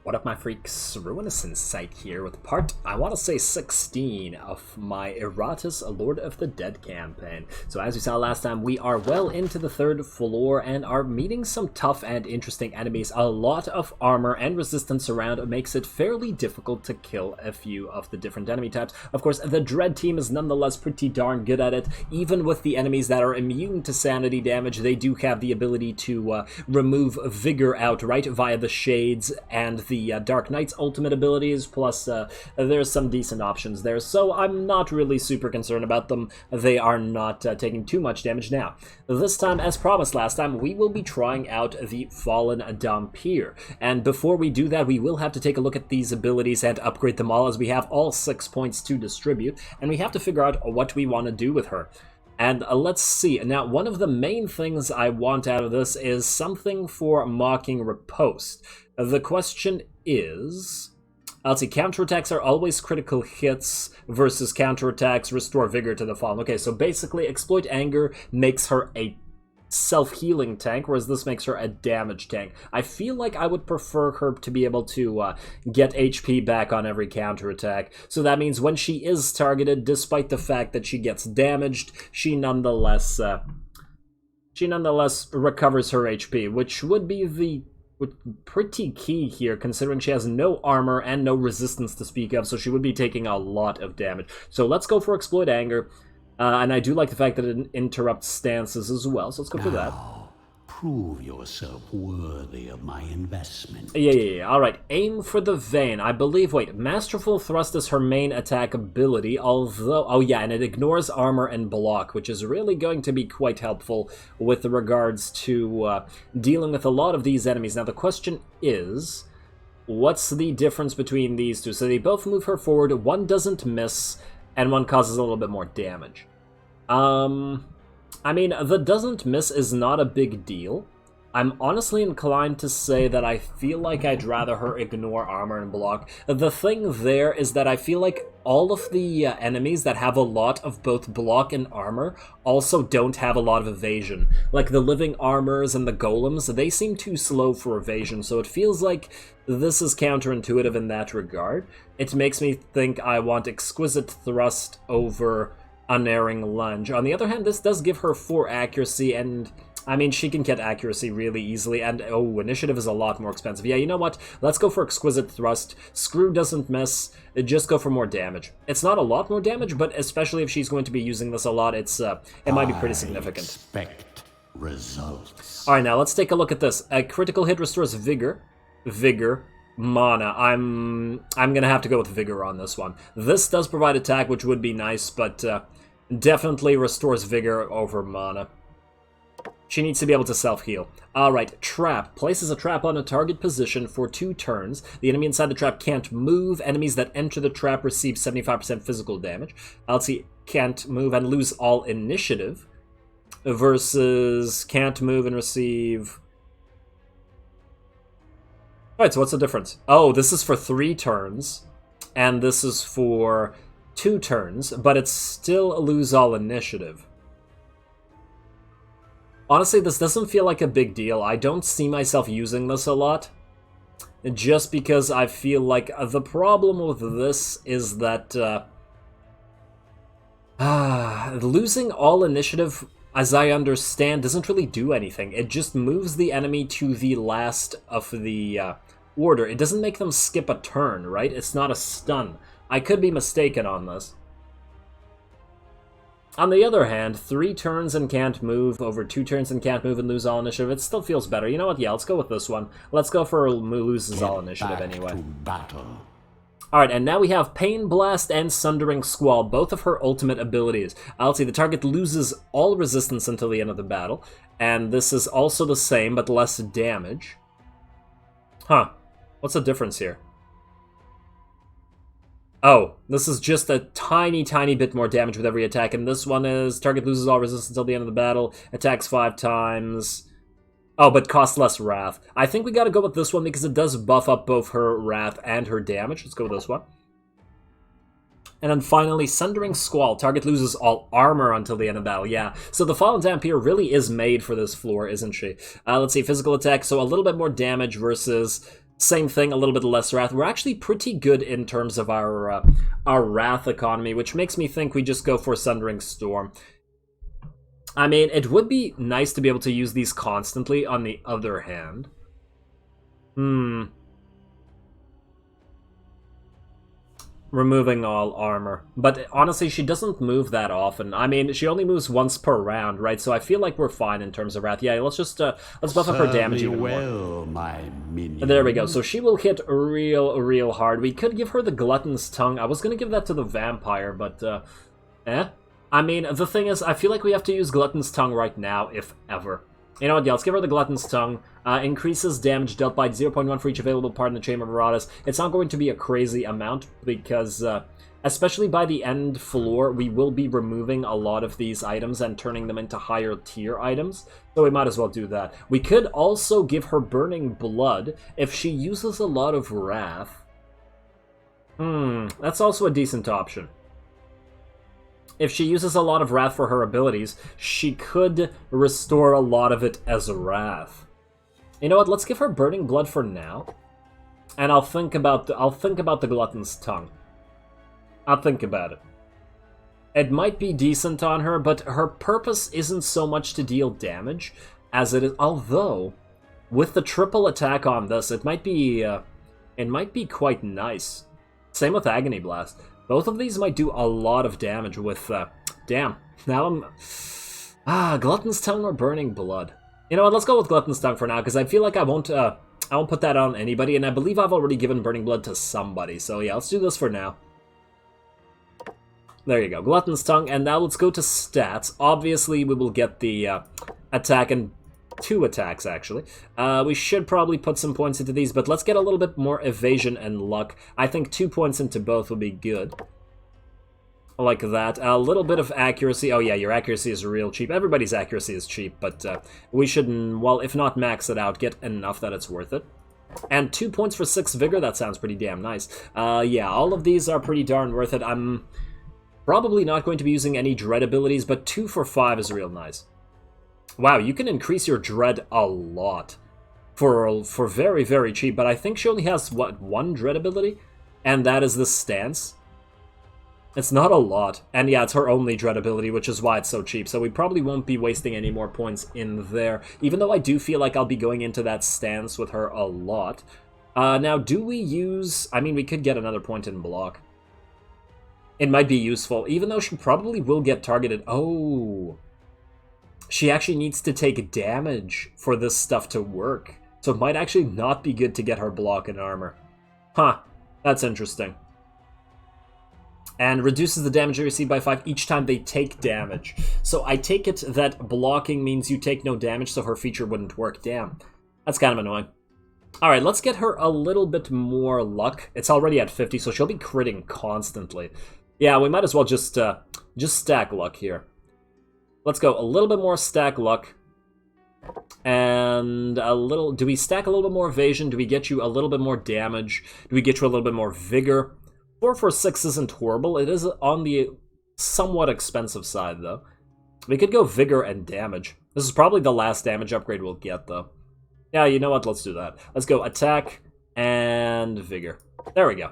What up, my freaks? Ruinous Insight here with part, I want to say 16 of my Iratus, Lord of the Dead campaign. So as we saw last time, we are well into the third floor and are meeting some tough and interesting enemies. A lot of armor and resistance around makes it fairly difficult to kill a few of the different enemy types. Of course, the Dread team is nonetheless pretty darn good at it. Even with the enemies that are immune to sanity damage, they do have the ability to remove Vigor outright via the Shades and the Dark Knight's ultimate abilities, plus there's some decent options there, so I'm not really super concerned about them. They are not taking too much damage now. This time, as promised last time, we will be trying out the Fallen Dhampir, and before we do that, we will have to take a look at these abilities and upgrade them all, as we have all 6 points to distribute, and we have to figure out what we want to do with her. And let's see. Now, one of the main things I want out of this is something for mocking riposte. The question is... Let's see, counterattacks are always critical hits versus counterattacks restore vigor to the fallen. Okay, so basically, exploit anger makes her a self-healing tank, whereas this makes her a damage tank. I feel like I would prefer her to be able to get HP back on every counterattack. So that means when she is targeted, despite the fact that she gets damaged, she nonetheless recovers her HP, which would be pretty key here, considering she has no armor and no resistance to speak of, so she would be taking a lot of damage. So let's go for exploit anger. And I do like the fact that it interrupts stances as well, so let's go for that. Prove yourself worthy of my investment. Yeah. Alright, aim for the vein. I believe, wait, Masterful Thrust is her main attack ability, although... Oh yeah, and it ignores armor and block, which is really going to be quite helpful with regards to dealing with a lot of these enemies. Now, the question is... what's the difference between these two? So they both move her forward, one doesn't miss, and one causes a little bit more damage. I mean, the doesn't miss is not a big deal. I'm honestly inclined to say that I feel like I'd rather her ignore armor and block. The thing there is that I feel like all of the enemies that have a lot of both block and armor also don't have a lot of evasion. Like the living armors and the golems, they seem too slow for evasion, so it feels like this is counterintuitive in that regard. It makes me think I want Exquisite Thrust over Unerring Lunge. On the other hand, this does give her 4 accuracy, and I mean, she can get accuracy really easily, and oh, initiative is a lot more expensive. Yeah, you know what? Let's go for Exquisite Thrust. Screw doesn't miss. Just go for more damage. It's not a lot more damage, but especially if she's going to be using this a lot, it might be pretty significant. Expect results. Alright, now let's take a look at this. A critical hit restores Vigor, Mana. I'm gonna have to go with Vigor on this one. This does provide attack, which would be nice, but definitely restores Vigor over Mana. She needs to be able to self-heal. Alright, Trap. Places a trap on a target position for 2 turns. The enemy inside the trap can't move. Enemies that enter the trap receive 75% physical damage. Let's see, can't move and lose all initiative. Versus can't move and receive... Alright, so what's the difference? Oh, this is for 3 turns. And this is for 2 turns. But it's still lose all initiative. Honestly, this doesn't feel like a big deal. I don't see myself using this a lot. Just because I feel like the problem with this is that... losing all initiative, as I understand, doesn't really do anything. It just moves the enemy to the last of the order. It doesn't make them skip a turn, right? It's not a stun. I could be mistaken on this. On the other hand, 3 turns and can't move over 2 turns and can't move and lose all initiative, it still feels better. You know what? Yeah, let's go with this one. Let's go for loses all initiative anyway. Alright, and now we have Pain Blast and Sundering Squall, both of her ultimate abilities. Let's see, the target loses all resistance until the end of the battle, and this is also the same, but less damage. Huh. What's the difference here? Oh, this is just a tiny bit more damage with every attack, and this one is target loses all resistance until the end of the battle, attacks 5 times... Oh, but costs less Wrath. I think we gotta go with this one because it does buff up both her Wrath and her damage. Let's go with this one. And then finally, Sundering Squall. Target loses all armor until the end of battle. Yeah, so the Fallen Dhampir really is made for this floor, isn't she? Let's see, physical attack, so a little bit more damage versus Same thing, a little bit less wrath. We're actually pretty good in terms of our wrath economy, which makes me think we just go for Sundering Storm. I mean, it would be nice to be able to use these constantly, on the other hand. Removing all armor. But honestly, she doesn't move that often. I mean, she only moves once per round, right? So I feel like we're fine in terms of wrath. Yeah, let's just, let's buff up her damage even more. My minion. There we go. So she will hit real hard. We could give her the Glutton's Tongue. I was gonna give that to the Vampire, but, I mean, the thing is, I feel like we have to use Glutton's Tongue right now, if ever. You know what, yeah, let's give her the Glutton's Tongue. Increases damage dealt by 0.1 for each available part in the Chamber of Iratus. It's not going to be a crazy amount, because, especially by the end floor, we will be removing a lot of these items and turning them into higher tier items, so we might as well do that. We could also give her Burning Blood if she uses a lot of Wrath. That's also a decent option. If she uses a lot of Wrath for her abilities, she could restore a lot of it as Wrath. You know what? Let's give her Burning Blood for now, and I'll think about the Glutton's Tongue. I'll think about it. It might be decent on her, but her purpose isn't so much to deal damage as it is. Although, with the triple attack on this, it might be quite nice. Same with Agony Blast. Both of these might do a lot of damage with, damn. Now I'm... Glutton's Tongue or Burning Blood? You know what, let's go with Glutton's Tongue for now, because I feel like I won't put that on anybody, and I believe I've already given Burning Blood to somebody, so yeah, let's do this for now. There you go, Glutton's Tongue, and now let's go to stats. Obviously, we will get the, attack and 2 attacks, actually. We should probably put some points into these, but let's get a little bit more evasion and luck. I think 2 points into both would be good. Like that. A little bit of accuracy. Oh yeah, your accuracy is real cheap. Everybody's accuracy is cheap, but we should, well, if not max it out, get enough that it's worth it. And 2 points for 6 vigor, that sounds pretty damn nice. Yeah, all of these are pretty darn worth it. I'm probably not going to be using any dread abilities, but 2 for 5 is real nice. Wow, you can increase your dread a lot for very, very cheap, but I think she only has, what, 1 dread ability? And that is the stance. It's not a lot, and yeah, it's her only dread ability, which is why it's so cheap, so we probably won't be wasting any more points in there, even though I do feel like I'll be going into that stance with her a lot. Now, do we use... I mean, we could get another point in block. It might be useful, even though she probably will get targeted. Oh... She actually needs to take damage for this stuff to work, so it might actually not be good to get her block and armor. Huh, that's interesting. And reduces the damage they receive by 5 each time they take damage. So I take it that blocking means you take no damage, so her feature wouldn't work. Damn, that's kind of annoying. Alright, let's get her a little bit more luck. It's already at 50, so she'll be critting constantly. Yeah, we might as well just stack luck here. Let's go a little bit more stack luck. And a little... Do we stack a little bit more evasion? Do we get you a little bit more damage? Do we get you a little bit more vigor? 4 for 6 isn't horrible. It is on the somewhat expensive side, though. We could go vigor and damage. This is probably the last damage upgrade we'll get, though. Yeah, you know what? Let's do that. Let's go attack and vigor. There we go.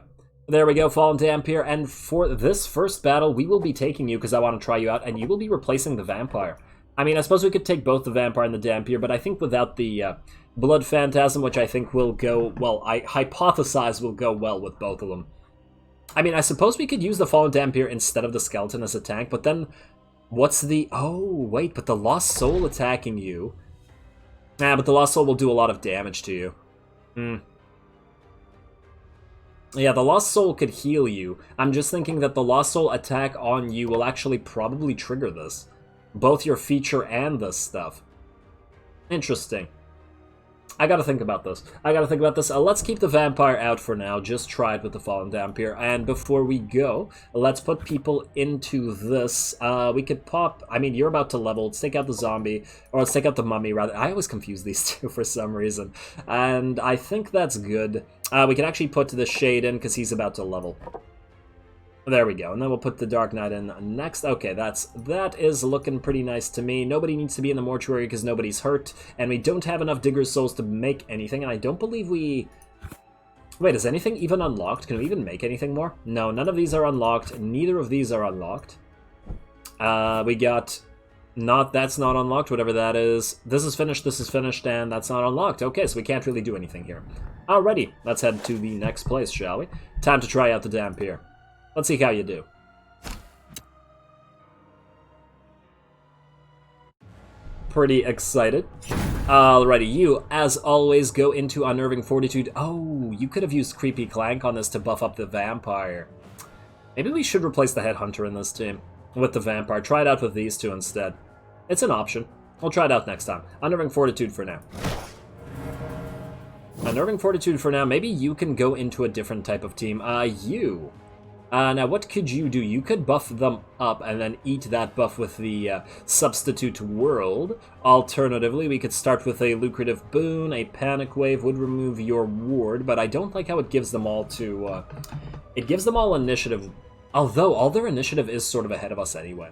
There we go, Fallen Dhampir, and for this first battle, we will be taking you because I want to try you out, and you will be replacing the Vampire. I mean, I suppose we could take both the Vampire and the Dhampir, but I think without the Blood Phantasm, which I think will go, well, I hypothesize will go well with both of them. I mean, I suppose we could use the Fallen Dhampir instead of the Skeleton as a tank, but then what's the... Oh, wait, but the Lost Soul attacking you... Nah, but the Lost Soul will do a lot of damage to you. Yeah, the Lost Soul could heal you. I'm just thinking that the Lost Soul attack on you will actually probably trigger this. Both your feature and this stuff. Interesting. I gotta think about this. Let's keep the Vampire out for now. Just try it with the Fallen Dhampir. And before we go, let's put people into this. We could pop... I mean, you're about to level. Let's take out the Zombie. Or let's take out the Mummy, rather. I always confuse these two for some reason. And I think that's good. We can actually put the Shade in, because he's about to level. There we go, and then we'll put the Dark Knight in next. Okay, that is looking pretty nice to me. Nobody needs to be in the mortuary because nobody's hurt, and we don't have enough Digger's Souls to make anything, and I don't believe we Wait, is anything even unlocked? Can we even make anything more? No, none of these are unlocked. Neither of these are unlocked. We got... That's not unlocked, whatever that is. This is finished, and that's not unlocked. Okay, so we can't really do anything here. Alrighty, let's head to the next place, shall we? Time to try out the Dhampir. Let's see how you do. Pretty excited. Alrighty, you, as always, go into Unnerving Fortitude. Oh, you could have used Creepy Clank on this to buff up the Vampire. Maybe we should replace the Headhunter in this team with the Vampire. Try it out with these two instead. It's an option. We'll try it out next time. Unnerving Fortitude for now. Unnerving Fortitude for now. Maybe you can go into a different type of team. You. Now, what could you do? You could buff them up and then eat that buff with the Substitute World. Alternatively, we could start with a lucrative boon. A Panic Wave would remove your ward, but I don't like how it gives them all to... it gives them all initiative, although all their initiative is sort of ahead of us anyway.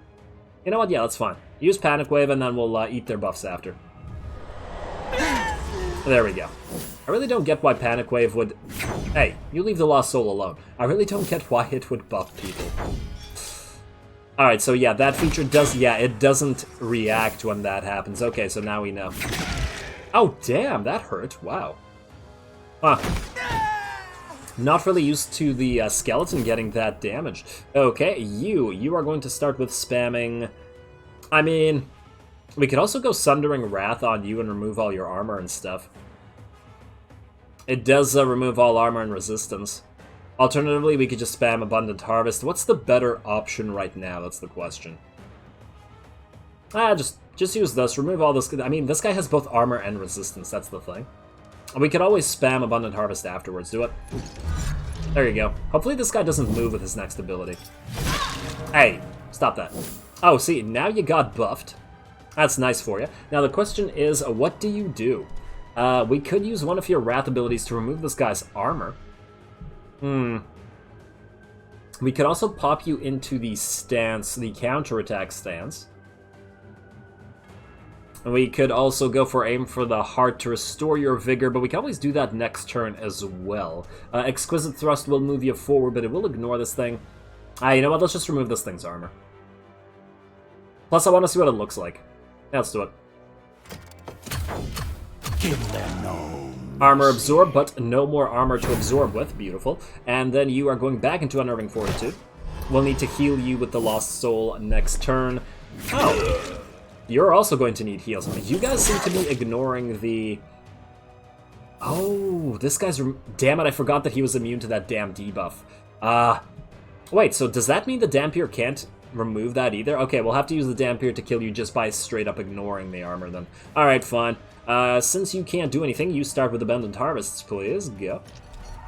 You know what? Yeah, that's fine. Use Panic Wave and then we'll eat their buffs after. There we go. I really don't get why Panic Wave would... Hey, you leave the Lost Soul alone. I really don't get why it would buff people. Alright, so yeah, that feature does... Yeah, it doesn't react when that happens. Okay, so now we know. Oh, damn, that hurt. Wow. Huh. Not really used to the skeleton getting that damage. Okay, you are going to start with spamming... I mean... We could also go Sundering Wrath on you and remove all your armor and stuff. It does remove all armor and resistance. Alternatively, we could just spam Abundant Harvest. What's the better option right now? That's the question. Just use this. Remove all this. I mean, this guy has both armor and resistance. That's the thing. We could always spam Abundant Harvest afterwards. Do it. There you go. Hopefully this guy doesn't move with his next ability. Hey, stop that. Oh, see, now you got buffed. That's nice for you. Now the question is, what do you do? We could use one of your Wrath abilities to remove this guy's armor. We could also pop you into the stance, the counterattack stance. And we could also go for aim for the heart to restore your vigor, but we can always do that next turn as well. Exquisite Thrust will move you forward, but it will ignore this thing. You know what, let's just remove this thing's armor. Plus, I want to see what it looks like. Yeah, let's do it. Give them no. Armor absorb, but no more armor to absorb with. Beautiful. And then you are going back into Unnerving Fortitude. We'll need to heal you with the Lost Soul next turn. Oh, you're also going to need heals. You guys seem to be ignoring the... Oh, this guy's... Damn it, I forgot that he was immune to that damn debuff. Wait, so does that mean the Dhampir can't remove that either? Okay, we'll have to use the Dhampir to kill you just by straight up ignoring the armor then. Alright, fine. Since you can't do anything, you start with Abundant Harvests, please. Go.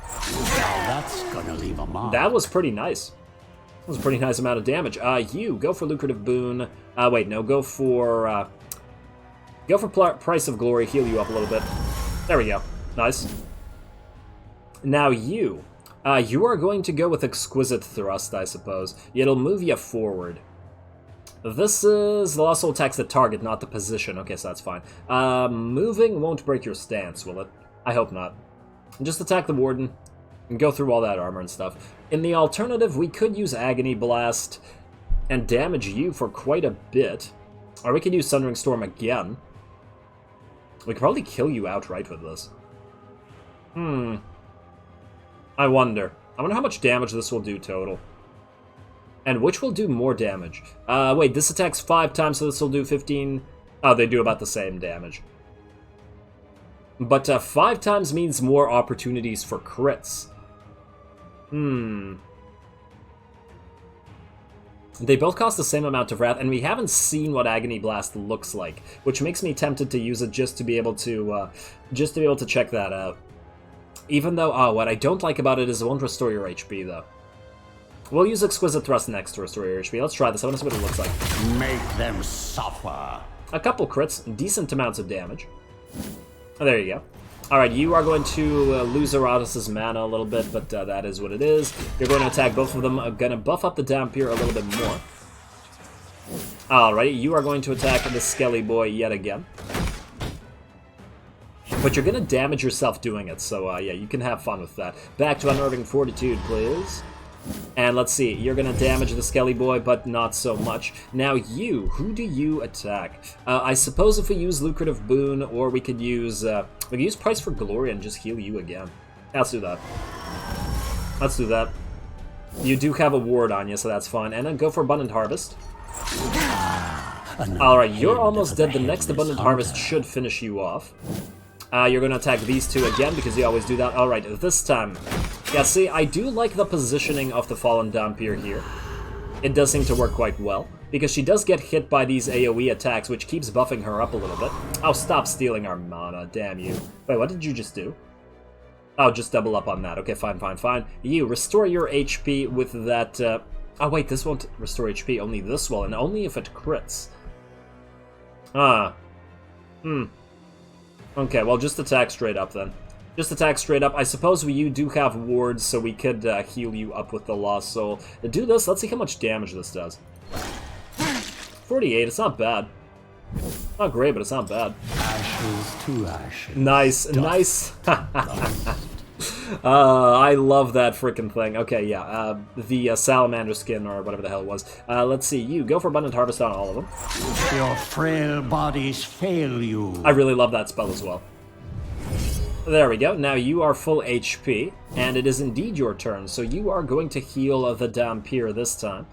Now that's gonna leave a mark. That was pretty nice. That was a pretty nice amount of damage. You, go for Lucrative Boon. Wait, no, go for Price of Glory, heal you up a little bit. There we go. Nice. Now you are going to go with Exquisite Thrust, I suppose. It'll move you forward. This is... The Lost Soul attacks the target, not the position. Okay, so that's fine. Moving won't break your stance, will it? I hope not. Just attack the Warden and go through all that armor and stuff. In the alternative, we could use Agony Blast and damage you for quite a bit. Or we could use Sundering Storm again. We could probably kill you outright with this. I wonder how much damage this will do total. And which will do more damage? Wait, this attacks 5 times, so this will do 15... Oh, they do about the same damage. But 5 times means more opportunities for crits. They both cost the same amount of Wrath, and we haven't seen what Agony Blast looks like, which makes me tempted to use it just to be able to check that out. Even though, what I don't like about it is it won't restore your HP, though. We'll use Exquisite Thrust next to restore your HP. Let's try this. I want to see what it looks like. Make them suffer. A couple crits, decent amounts of damage. Oh, there you go. Alright, you are going to lose Iratus' mana a little bit, but that is what it is. You're going to attack both of them. I'm going to buff up the Dhampir a little bit more. Alrighty, you are going to attack the Skelly Boy yet again. But you're gonna damage yourself doing it, so yeah, you can have fun with that. Back to Unnerving Fortitude, please. And let's see, you're gonna damage the Skelly Boy, but not so much. Now you, who do you attack? I suppose if we use Lucrative Boon, or we could use Price for Glory and just heal you again. Let's do that. Let's do that. You do have a ward on you, so that's fine. And then go for Abundant Harvest. Alright, you're almost dead. The next Abundant Harvest should finish you off. You're going to attack these two again, because you always do that. Alright, this time. Yeah, see, I do like the positioning of the Fallen Dhampir here. It does seem to work quite well, because she does get hit by these AoE attacks, which keeps buffing her up a little bit. Oh, stop stealing our mana, damn you. Wait, what did you just do? Oh, just double up on that. Okay, fine, fine, fine. You, restore your HP with that... Oh, wait, this won't restore HP. Only this will, and only if it crits. Okay, well, just attack straight up, then. Just attack straight up. I suppose you do have wards, so we could heal you up with the Lost Soul. To do this, let's see how much damage this does. 48, it's not bad. Not great, but it's not bad. Ashes to ashes. Nice, nice. I love that freaking thing. Okay, yeah, the salamander skin, or whatever the hell it was. Let's see, you go for Abundant Harvest on all of them. Your frail bodies fail you. I really love that spell as well. There we go, now you are full HP, and it is indeed your turn, so you are going to heal the Dhampir this time,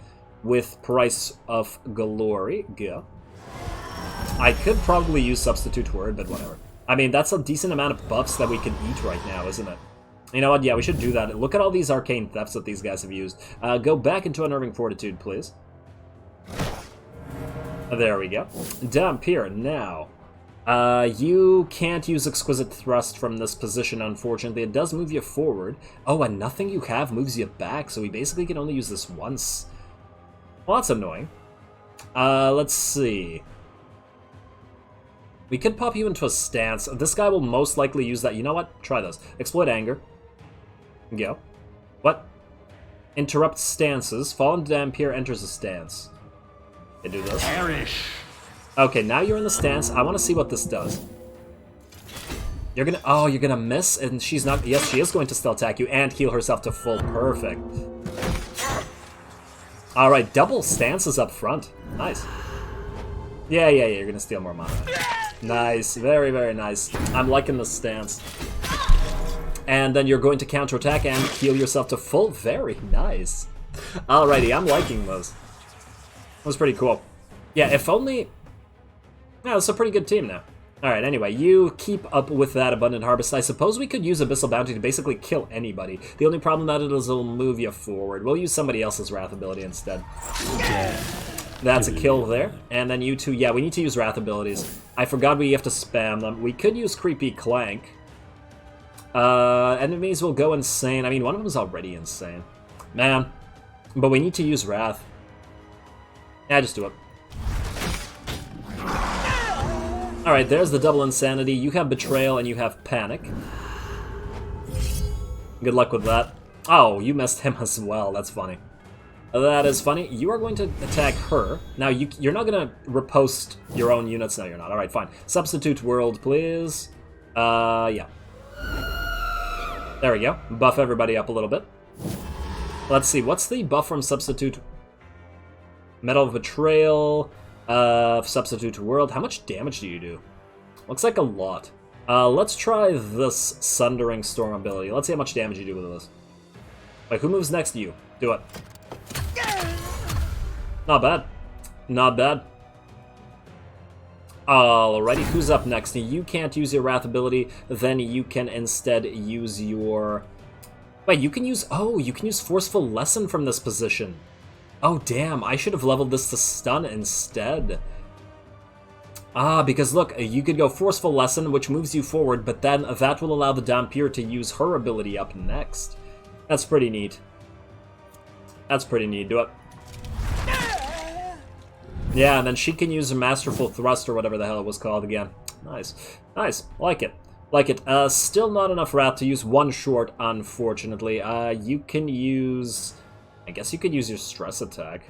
with Price of Glory. Go. I could probably use Substitute Word, but whatever. I mean, that's a decent amount of buffs that we can eat right now, isn't it? You know what? Yeah, we should do that. Look at all these arcane thefts that these guys have used. Go back into Unnerving Fortitude, please. There we go. Dhampir, now. You can't use Exquisite Thrust from this position, unfortunately. It does move you forward. Oh, and nothing you have moves you back, so we basically can only use this once. Well, that's annoying. Let's see. We could pop you into a stance. This guy will most likely use that. You know what? Try this. Exploit Anger. Go. What? Interrupt stances. Fallen Dhampir enters a stance. Okay, do this. Perish. Okay, now you're in the stance. I want to see what this does. You're gonna... Oh, you're gonna miss, and she's not... Yes, she is going to still attack you and heal herself to full. Perfect. Alright, double stances up front. Nice. Yeah, you're gonna steal more mana. Nice, very, very nice. I'm liking the stance. And then you're going to counterattack and heal yourself to full. Very nice. Alrighty, I'm liking those. That was pretty cool. Yeah, if only... Yeah, it's a pretty good team now. Alright, anyway, you keep up with that Abundant Harvest. I suppose we could use Abyssal Bounty to basically kill anybody. The only problem that it is it'll move you forward. We'll use somebody else's Wrath ability instead. That's a kill there. And then you two, yeah, we need to use Wrath abilities. I forgot we have to spam them. We could use Creepy Clank. Enemies will go insane. I mean, one of them is already insane. Man. But we need to use Wrath. Yeah, just do it. Alright, there's the double insanity. You have Betrayal and you have Panic. Good luck with that. Oh, you missed him as well. That's funny. That is funny. You are going to attack her. Now, you're not going to riposte your own units. No, you're not. Alright, fine. Substitute World, please. Yeah. There we go. Buff everybody up a little bit. Let's see. What's the buff from Substitute? Medal of Betrayal. Substitute World. How much damage do you do? Looks like a lot. Let's try this Sundering Storm ability. Let's see how much damage you do with this. Wait, who moves next to you? Do it. Not bad. Not bad. Alrighty, who's up next? You can't use your Wrath ability, then you can instead use your... Wait, you can use... Oh, you can use Forceful Lesson from this position. Oh, damn, I should have leveled this to Stun instead. Ah, because look, you could go Forceful Lesson, which moves you forward, but then that will allow the Dhampir to use her ability up next. That's pretty neat. That's pretty neat. Do it. Yeah, and then she can use a Masterful Thrust or whatever the hell it was called again. Nice. Nice. Like it. Like it. Still not enough Wrath to use one short, unfortunately. You can use... I guess you could use your Stress attack.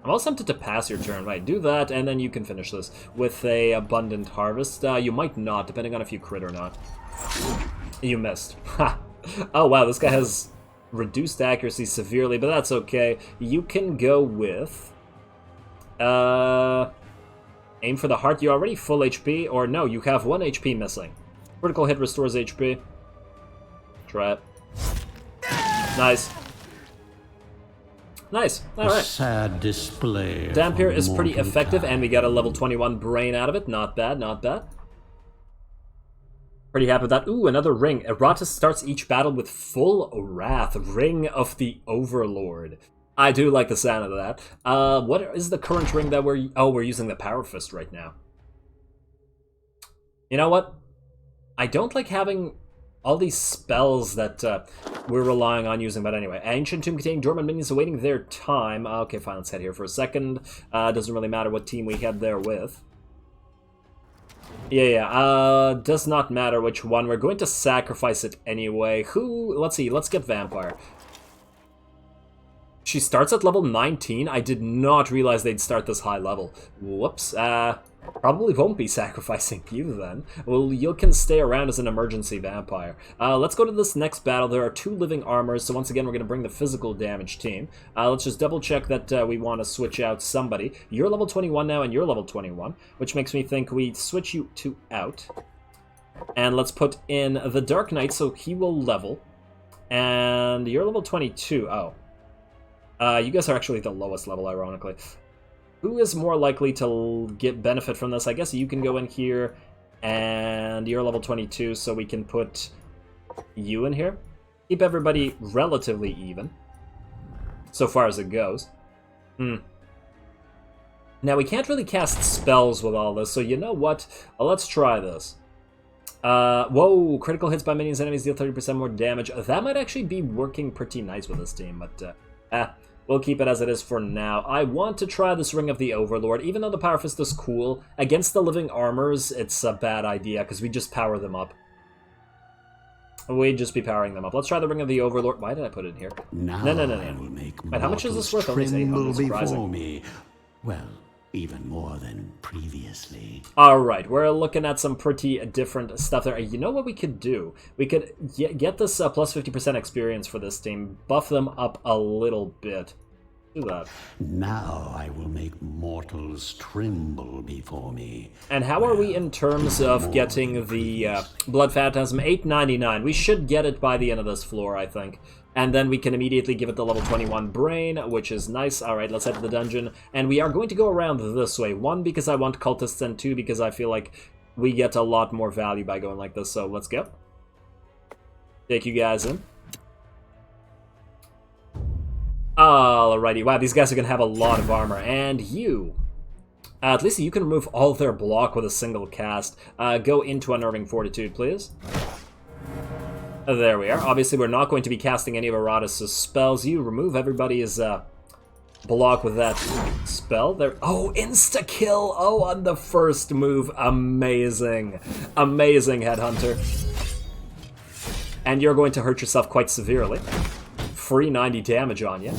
I'm also tempted to pass your turn. Right, do that, and then you can finish this with a Abundant Harvest. You might not, depending on if you crit or not. You missed. Ha! Oh, wow, this guy has reduced accuracy severely, but that's okay. You can go with... aim for the heart. You're already full HP, or no, you have 1 HP missing. Critical hit restores HP. Try it. Nice. Nice. Alright. Sad display. Dhampir is pretty effective, and we got a level 21 brain out of it. Not bad, not bad. Pretty happy with that. Ooh, another ring. Iratus starts each battle with full wrath. Ring of the Overlord. I do like the sound of that. What is the current ring that we're... Oh, we're using the Power Fist right now. You know what? I don't like having all these spells that we're relying on using, but anyway. Ancient Tomb containing dormant minions awaiting their time. Okay, fine, let's head here for a second. Doesn't really matter what team we head there with. Yeah, does not matter which one. We're going to sacrifice it anyway. Who? Let's see, let's get Vampire. She starts at level 19? I did not realize they'd start this high level. Whoops, probably won't be sacrificing you then. Well, you can stay around as an emergency vampire. Let's go to this next battle. There are 2 living armors, so once again we're going to bring the physical damage team. Let's just double check that we want to switch out somebody. You're level 21 now, and you're level 21, which makes me think we switch you 2 out. And let's put in the Dark Knight, so he will level. And you're level 22. Oh. You guys are actually the lowest level, ironically. Who is more likely to get benefit from this? I guess you can go in here, and you're level 22, so we can put you in here. Keep everybody relatively even, so far as it goes. Now, we can't really cast spells with all this, so you know what? Let's try this. Whoa, critical hits by minions enemies deal 30% more damage. That might actually be working pretty nice with this team, but we'll keep it as it is for now. I want to try this Ring of the Overlord. Even though the Power Fist is cool, against the living armors, it's a bad idea, because we just power them up. We'd just be powering them up. Let's try the Ring of the Overlord. Why did I put it in here? Now No. I will make Wait, how much is this worth? Only tremble 800, before surprising. me. Well, even more than previously. Alright, we're looking at some pretty different stuff there. You know what we could do? We could get this plus 50% experience for this team, buff them up a little bit. Do that. Now I will make mortals tremble before me. And how are we in terms of getting the Blood Phantasm? 899. We should get it by the end of this floor, I think. And then we can immediately give it the level 21 brain, which is nice. Alright, let's head to the dungeon. And we are going to go around this way. 1, because I want cultists, and 2, because I feel like we get a lot more value by going like this. So let's go. Take you guys in. Alrighty, wow, these guys are going to have a lot of armor. And you, at least you can remove all of their block with a single cast. Go into Unnerving Fortitude, please. There we are. Obviously, we're not going to be casting any of Iratus' spells. You remove everybody's block with that spell. There. Oh, insta-kill! Oh, on the first move. Amazing. Amazing, Headhunter. And you're going to hurt yourself quite severely. Free 90 damage on you.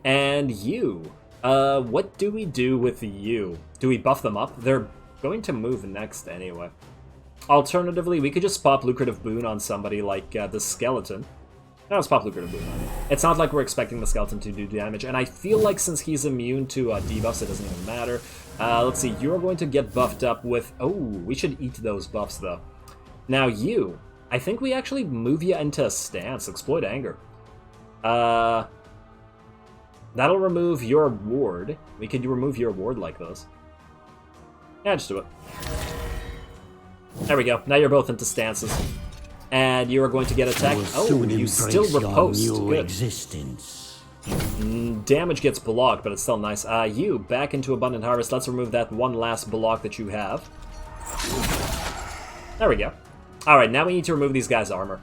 And you. What do we do with you? Do we buff them up? They're going to move next anyway. Alternatively, we could just pop Lucrative Boon on somebody like the Skeleton. No, let's pop Lucrative Boon on you. It's not like we're expecting the Skeleton to do damage, and I feel like since he's immune to debuffs, it doesn't even matter. Let's see, you're going to get buffed up with... Oh, we should eat those buffs, though. Now you, I think we actually move you into a stance. Exploit Anger. That'll remove your ward. We could remove your ward like this. Yeah, just do it. There we go. Now you're both into stances. And you are going to get attacked. Oh, you still riposte. Good. Existence. Damage gets blocked, but it's still nice. You, back into Abundant Harvest. Let's remove that one last block that you have. There we go. Alright, now we need to remove these guys' armor.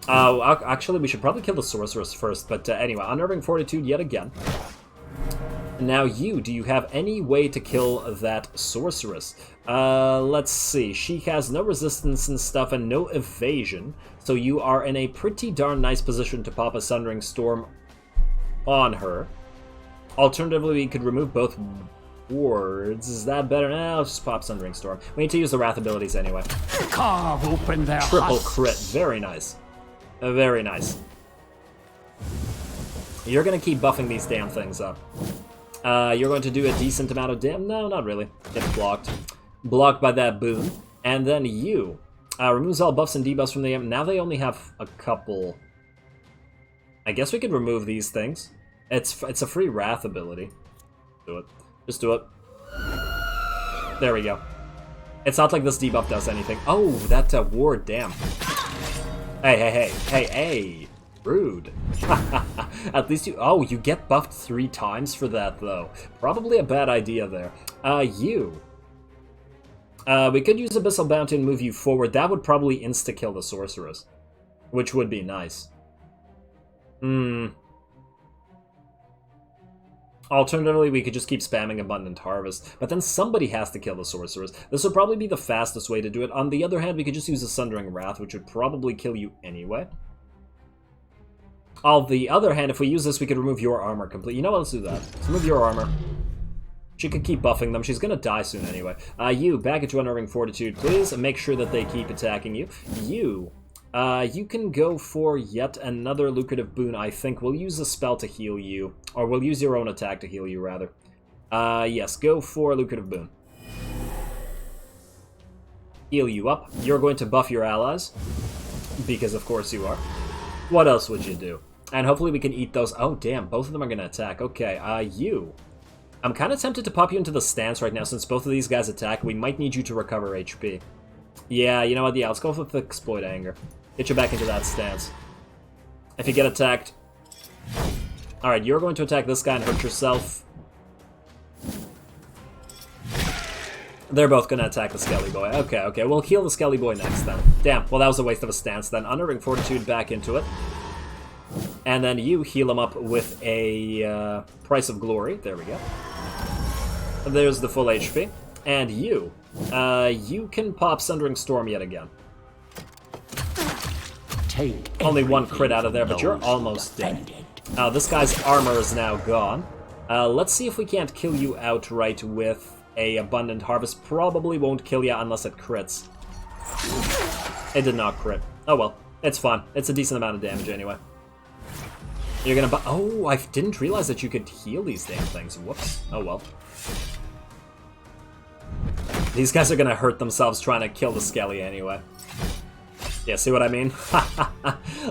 Actually, we should probably kill the Sorceress first, but anyway, Unnerving Fortitude yet again. Now you, do you have any way to kill that Sorceress? Let's see, she has no resistance and stuff and no evasion, so you are in a pretty darn nice position to pop a Sundering Storm on her. Alternatively, we could remove both wards. Is that better? No, let's just pop Sundering Storm. We need to use the Wrath abilities anyway. Carve open their Triple husks. crit. Very nice. Very nice. You're going to keep buffing these damn things up. You're going to do a decent amount of damage. No, not really. It's blocked. Blocked by that boon. And then you. Removes all buffs and debuffs from the game. Now they only have a couple. I guess we could remove these things. It's a free Wrath ability. Do it. Just do it. There we go. It's not like this debuff does anything. Oh, that ward, damn. Hey. Rude. At least you... Oh, you get buffed 3 times for that, though. Probably a bad idea there. You. We could use Abyssal Bounty and move you forward. That would probably insta-kill the Sorceress. Which would be nice. Alternatively, we could just keep spamming Abundant Harvest, but then somebody has to kill the Sorceress. This would probably be the fastest way to do it. On the other hand, we could just use a Sundering Wrath, which would probably kill you anyway. On the other hand, if we use this, we could remove your armor completely. You know what? Let's do that. Let's remove your armor. She could keep buffing them. She's gonna die soon anyway. You, back into Unnerving Fortitude, please, and make sure that they keep attacking you. You can go for yet another lucrative boon, I think. We'll use a spell to heal you. Or we'll use your own attack to heal you, rather. Yes, go for a lucrative boon. Heal you up. You're going to buff your allies. Because of course you are. What else would you do? And hopefully we can eat those. Oh, damn. Both of them are going to attack. Okay, you. I'm kind of tempted to pop you into the stance right now. Since both of these guys attack, we might need you to recover HP. Yeah, you know what? Yeah, let's go with Exploit Anger. Get you back into that stance. If you get attacked... Alright, you're going to attack this guy and hurt yourself. They're both going to attack the Skelly Boy. Okay, we'll heal the Skelly Boy next then. Damn, well that was a waste of a stance then. Unnerving Fortitude back into it. And then you heal him up with a Price of Glory. There we go. There's the full HP. And you can pop Sundering Storm yet again. Take only one crit out of there, but you're almost dead. This guy's armor is now gone. Let's see if we can't kill you outright with a Abundant Harvest. Probably won't kill you unless it crits. It did not crit. Oh well, it's fine. It's a decent amount of damage anyway. You're gonna oh, I didn't realize that you could heal these damn things. Whoops. Oh well. These guys are gonna hurt themselves trying to kill the Skelly anyway. Yeah, see what I mean?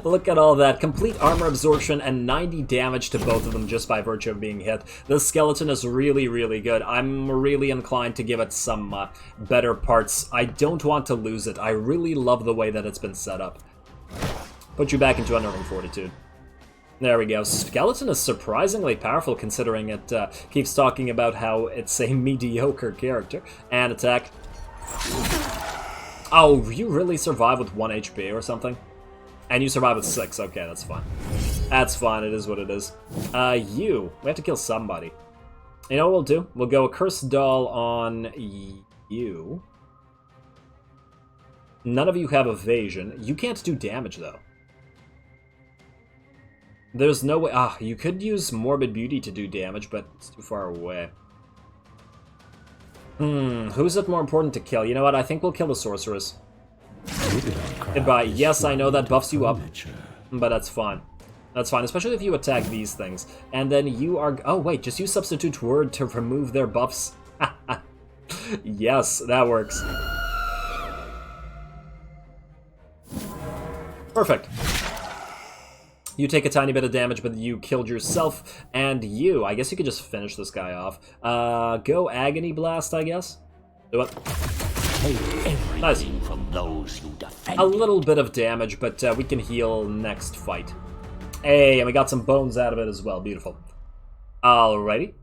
Look at all that. Complete armor absorption and 90 damage to both of them just by virtue of being hit. This skeleton is really, really good. I'm really inclined to give it some better parts. I don't want to lose it. I really love the way that it's been set up. Put you back into Unnerving Fortitude. There we go. Skeleton is surprisingly powerful considering it keeps talking about how it's a mediocre character. And attack. Oh, you really survive with 1 HP or something? And you survive with 6. Okay, that's fine. That's fine. It is what it is. We have to kill somebody. You know what we'll do? We'll go Accursed Doll on you. None of you have evasion. You can't do damage, though. There's no way... you could use Morbid Beauty to do damage, but it's too far away. Who's it more important to kill? You know what? I think we'll kill the Sorceress. Goodbye. Yes, I know that buffs you up, but that's fine. That's fine, especially if you attack these things. And then you are... Oh, wait, just use Substitute Word to remove their buffs. Yes, that works. Perfect. You take a tiny bit of damage, but you killed yourself. And you, I guess you could just finish this guy off. Go Agony Blast, I guess. Do it. Nice. From those who defend a little bit of damage, but we can heal next fight. Hey, and we got some bones out of it as well. Beautiful. Alrighty.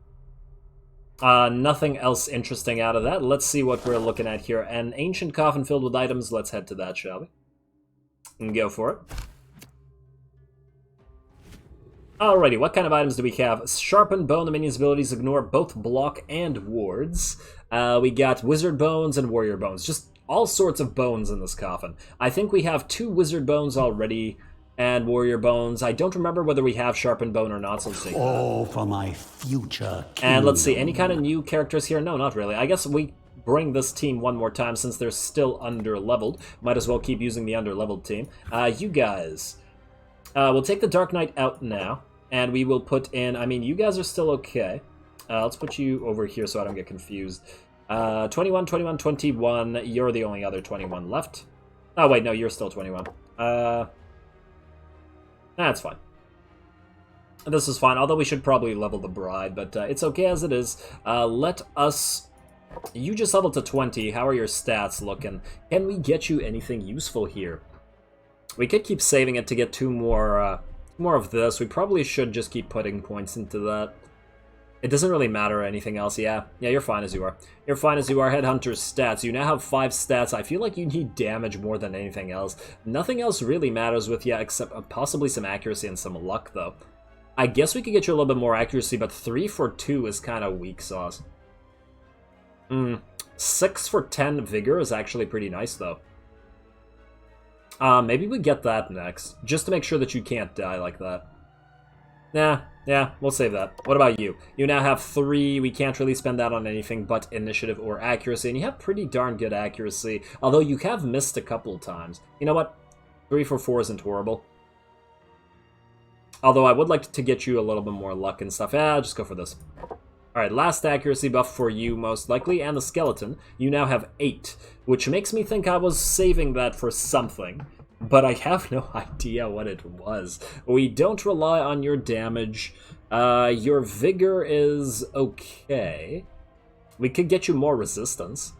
Nothing else interesting out of that. Let's see what we're looking at here. An ancient coffin filled with items. Let's head to that, shall we? And go for it. Alrighty, what kind of items do we have? Sharpened Bone, the minion's abilities ignore both block and wards. We got Wizard Bones and Warrior Bones. Just all sorts of bones in this coffin. I think we have 2 Wizard Bones already. And Warrior Bones. I don't remember whether we have Sharpened Bone or not, so let's take that. Oh, for my future kingdom. And let's see, any kind of new characters here? No, not really. I guess we bring this team one more time since they're still under-leveled. Might as well keep using the under-leveled team. You guys. We'll take the Dark Knight out now. And we will put in... I mean, you guys are still okay. Let's put you over here so I don't get confused. 21, 21, 21. You're the only other 21 left. Oh, wait, no, you're still 21. That's fine. This is fine, although we should probably level the Bride, but it's okay as it is. Let us... You just leveled to 20. How are your stats looking? Can we get you anything useful here? We could keep saving it to get two more of this. We probably should just keep putting points into that. It doesn't really matter or anything else. Yeah, you're fine as you are. You're fine as you are. Headhunter's stats. You now have 5 stats. I feel like you need damage more than anything else. Nothing else really matters with you except possibly some accuracy and some luck, though. I guess we could get you a little bit more accuracy, but 3 for 2 is kind of weak sauce. 6 for 10 vigor is actually pretty nice, though. Maybe we get that next, just to make sure that you can't die like that. Yeah, we'll save that. What about you? You now have 3. We can't really spend that on anything but initiative or accuracy, and you have pretty darn good accuracy, although you have missed a couple times. You know what? 3 for 4 isn't horrible. Although I would like to get you a little bit more luck and stuff. I'll just go for this. Alright, last accuracy buff for you, most likely, and the skeleton. You now have 8, which makes me think I was saving that for something. But I have no idea what it was. We don't rely on your damage. Your vigor is okay. We could get you more resistance.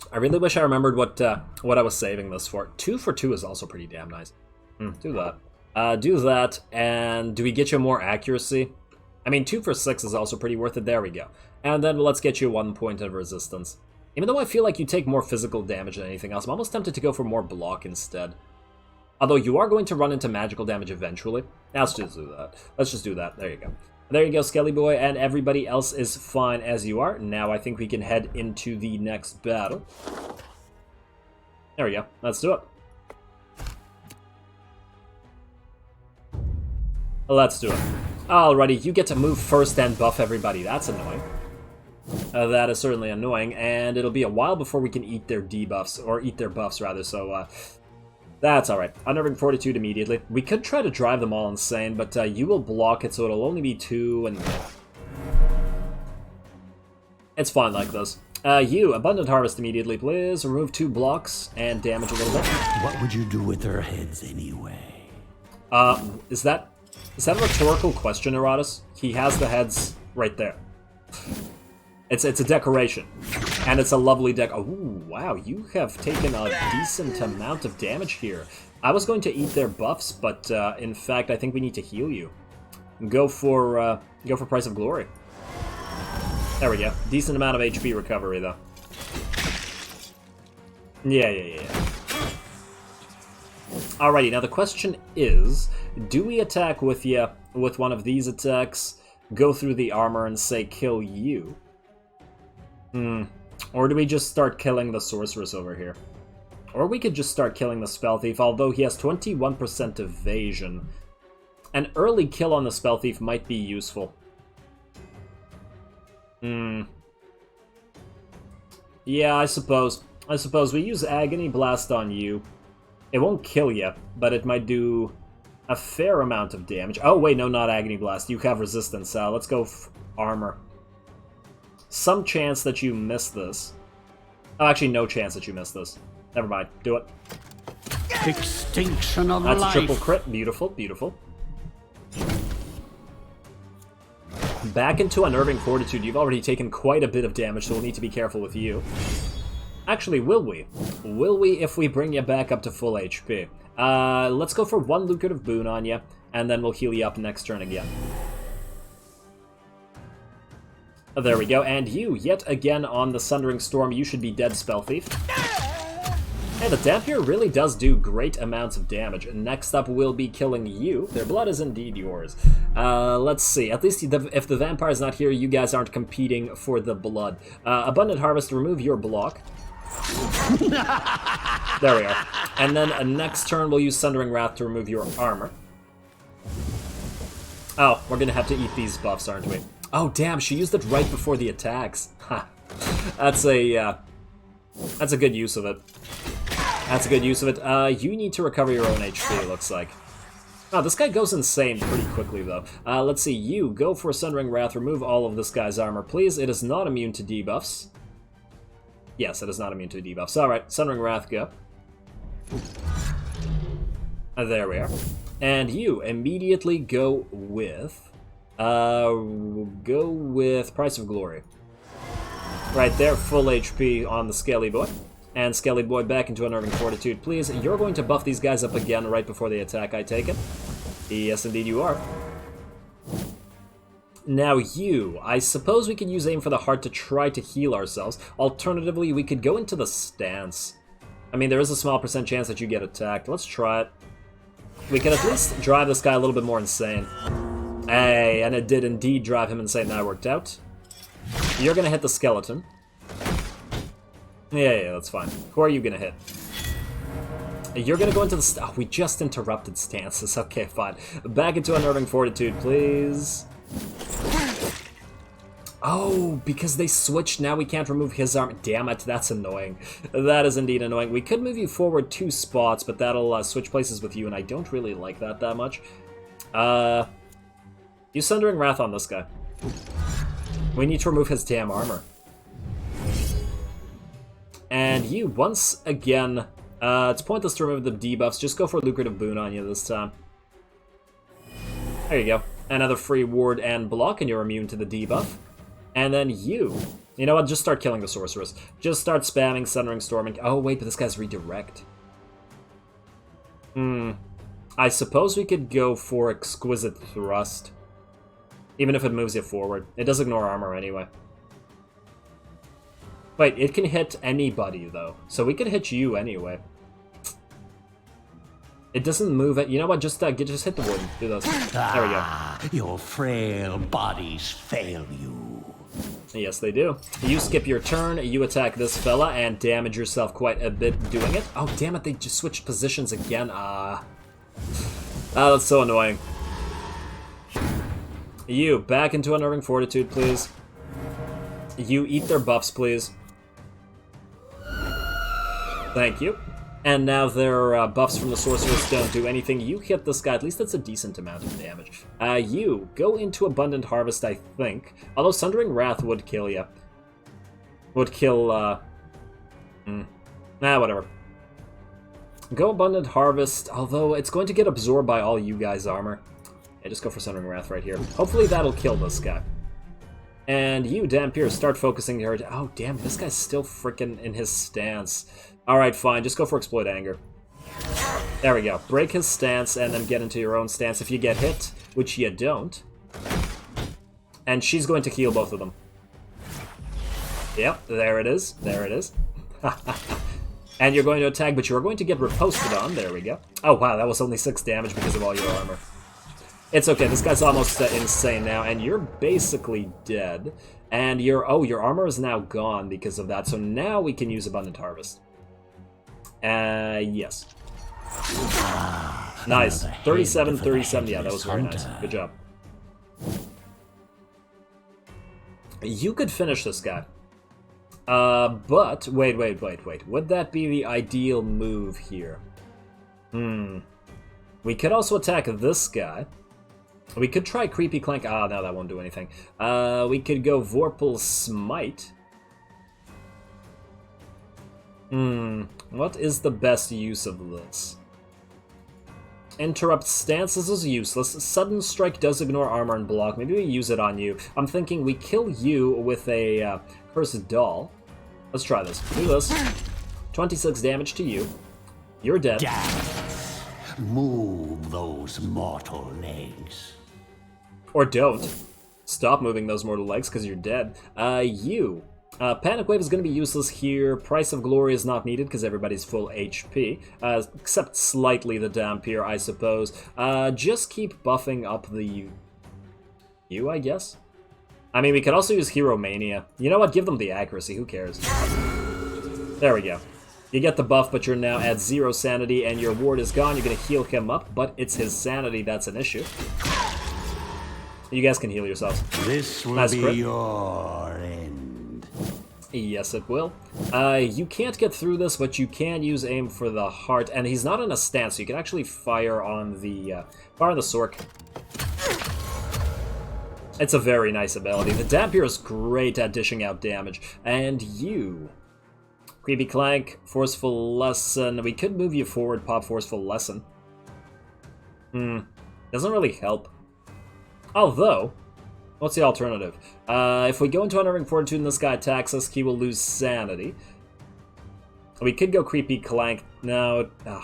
I really wish I remembered what I was saving this for. 2 for 2 is also pretty damn nice. Do that. Do that, and do we get you more accuracy? I mean, 2 for 6 is also pretty worth it. There we go. And then let's get you 1 point of resistance. Even though I feel like you take more physical damage than anything else, I'm almost tempted to go for more block instead. Although you are going to run into magical damage eventually. Let's just do that. Let's just do that. There you go. There you go, Skelly Boy, and everybody else is fine as you are. Now I think we can head into the next battle. There we go. Let's do it. Let's do it. Alrighty, you get to move first and buff everybody. That's annoying. That is certainly annoying, and it'll be a while before we can eat their debuffs, or eat their buffs rather, so that's alright. Unnerving Fortitude immediately. We could try to drive them all insane, but you will block it, so it'll only be 2, and it's fine like this. You, Abundant Harvest immediately, please. Remove 2 blocks, and damage a little bit. What would you do with their heads anyway? Is that a rhetorical question, Iratus? He has the heads right there. It's a decoration, and it's a lovely deck. Oh, wow, you have taken a decent amount of damage here. I was going to eat their buffs, but in fact, I think we need to heal you. Go for Price of Glory. There we go. Decent amount of HP recovery, though. Yeah. Alrighty, now the question is, do we attack with you with one of these attacks, go through the armor, and say, kill you? Or do we just start killing the sorceress over here? Or we could just start killing the spell thief, although he has 21% evasion. An early kill on the spell thief might be useful. Yeah, I suppose. We use Agony Blast on you. It won't kill you, but it might do a fair amount of damage. Oh, wait, no, not Agony Blast. You have resistance. Let's go armor. Some chance that you miss this. Oh, actually, no chance that you miss this. Never mind. Do it. Extinction of life. That's a triple crit. Beautiful. Back into Unnerving Fortitude. You've already taken quite a bit of damage, so we'll need to be careful with you. Actually, will we? Will we if we bring you back up to full HP? Let's go for 1 Lucrative Boon on you, and then we'll heal you up next turn again. There we go, and you, yet again on the Sundering Storm, you should be dead, Spell Thief. Hey, the Dhampir really does do great amounts of damage. Next up, we'll be killing you. Their blood is indeed yours. Let's see, at least if the vampire is not here, you guys aren't competing for the blood. Abundant Harvest, remove your block. There we are. And then next turn we'll use Sundering Wrath to remove your armor. Oh, we're gonna have to eat these buffs, aren't we? Oh, damn, she used it right before the attacks. Ha. That's a good use of it. That's a good use of it. You need to recover your own HP, it looks like. Oh, this guy goes insane pretty quickly, though. Let's see, you go for Sundering Wrath, remove all of this guy's armor, please. It is not immune to debuffs. Yes, it is not immune to debuffs. Alright, Sundering Wrath, go. There we are. And you immediately go with... Price of Glory. Right there, full HP on the Skelly Boy. And Skelly Boy back into Unnerving Fortitude, please. You're going to buff these guys up again right before they attack, I take it. Yes, indeed you are. Now you, I suppose we could use Aim for the Heart to try to heal ourselves. Alternatively, we could go into the stance. I mean, there is a small % chance that you get attacked. Let's try it. We can at least drive this guy a little bit more insane. Hey, and it did indeed drive him insane. That worked out. You're gonna hit the skeleton. Yeah, that's fine. Who are you gonna hit? You're gonna go into the... Oh, we just interrupted stances. Okay, fine. Back into Unnerving Fortitude, please. Oh, because they switched, now we can't remove his arm. Damn it, that's annoying. That is indeed annoying. We could move you forward 2 spots, but that'll switch places with you, and I don't really like that much. Use Sundering Wrath on this guy. We need to remove his damn armor. And you, once again, it's pointless to remove the debuffs, just go for Lucrative Boon on you this time. There you go. Another free ward and block, and you're immune to the debuff. And then you know what, just start killing the sorceress. Just start spamming Sundering Storming. Oh wait, but this guy's redirect. I suppose we could go for Exquisite Thrust. Even if it moves you forward. It does ignore armor anyway. Wait, it can hit anybody, though. So we could hit you anyway. It doesn't move it. You know what? Just hit the wood. Do those. There we go. Your frail bodies fail you. Yes, they do. You skip your turn, you attack this fella, and damage yourself quite a bit doing it. Oh, damn it, they just switched positions again. That's so annoying. You, back into Unnerving Fortitude, please. You, eat their buffs, please. Thank you. And now their buffs from the sorceress don't do anything. You hit this guy, at least that's a decent amount of damage. You, go into Abundant Harvest, I think. Although Sundering Wrath would kill you. Would kill, whatever. Go Abundant Harvest, although it's going to get absorbed by all you guys' armor. Yeah, just go for Sundering Wrath right here. Hopefully that'll kill this guy. And you, Dhampir, start focusing here. Oh, damn, this guy's still freaking in his stance. Alright, fine, just go for Exploit Anger. There we go. Break his stance and then get into your own stance if you get hit, which you don't. And she's going to heal both of them. Yep, there it is. There it is. And you're going to attack, but you're going to get riposted on. There we go. Oh, wow, that was only 6 damage because of all your armor. It's okay, this guy's almost insane now, and you're basically dead. And your armor is now gone because of that, so now we can use Abundant Harvest. Yes. Nice. 37, 37, yeah, that was very nice. Good job. You could finish this guy. But, wait. Would that be the ideal move here? We could also attack this guy. We could try Creepy Clank. No, that won't do anything. We could go Vorpal Smite. What is the best use of this? Interrupt stances is useless. Sudden Strike does ignore armor and block. Maybe we use it on you. I'm thinking we kill you with a Cursed Doll. Let's try this. Do this. 26 damage to you. You're dead. Death. Move those mortal legs. Or don't. Stop moving those mortal legs because you're dead. You. Panic Wave is going to be useless here. Price of Glory is not needed because everybody's full HP. Except slightly the Dhampir, I suppose. Just keep buffing up the... You, I guess? I mean, we could also use Hero Mania. You know what? Give them the accuracy. Who cares? There we go. You get the buff, but you're now at 0 sanity, and your ward is gone. You're going to heal him up, but it's his sanity that's an issue. You guys can heal yourselves. This will be your end. Yes, it will. You can't get through this, but you can use aim for the heart, and he's not in a stance, so you can actually fire on the Sork. It's a very nice ability. The Dhampir is great at dishing out damage, and you... Creepy Clank, Forceful Lesson. We could move you forward, pop Forceful Lesson. Doesn't really help. Although, what's the alternative? If we go into Unerring Fortitude and this guy attacks us, he will lose sanity. We could go Creepy Clank. No. Ugh.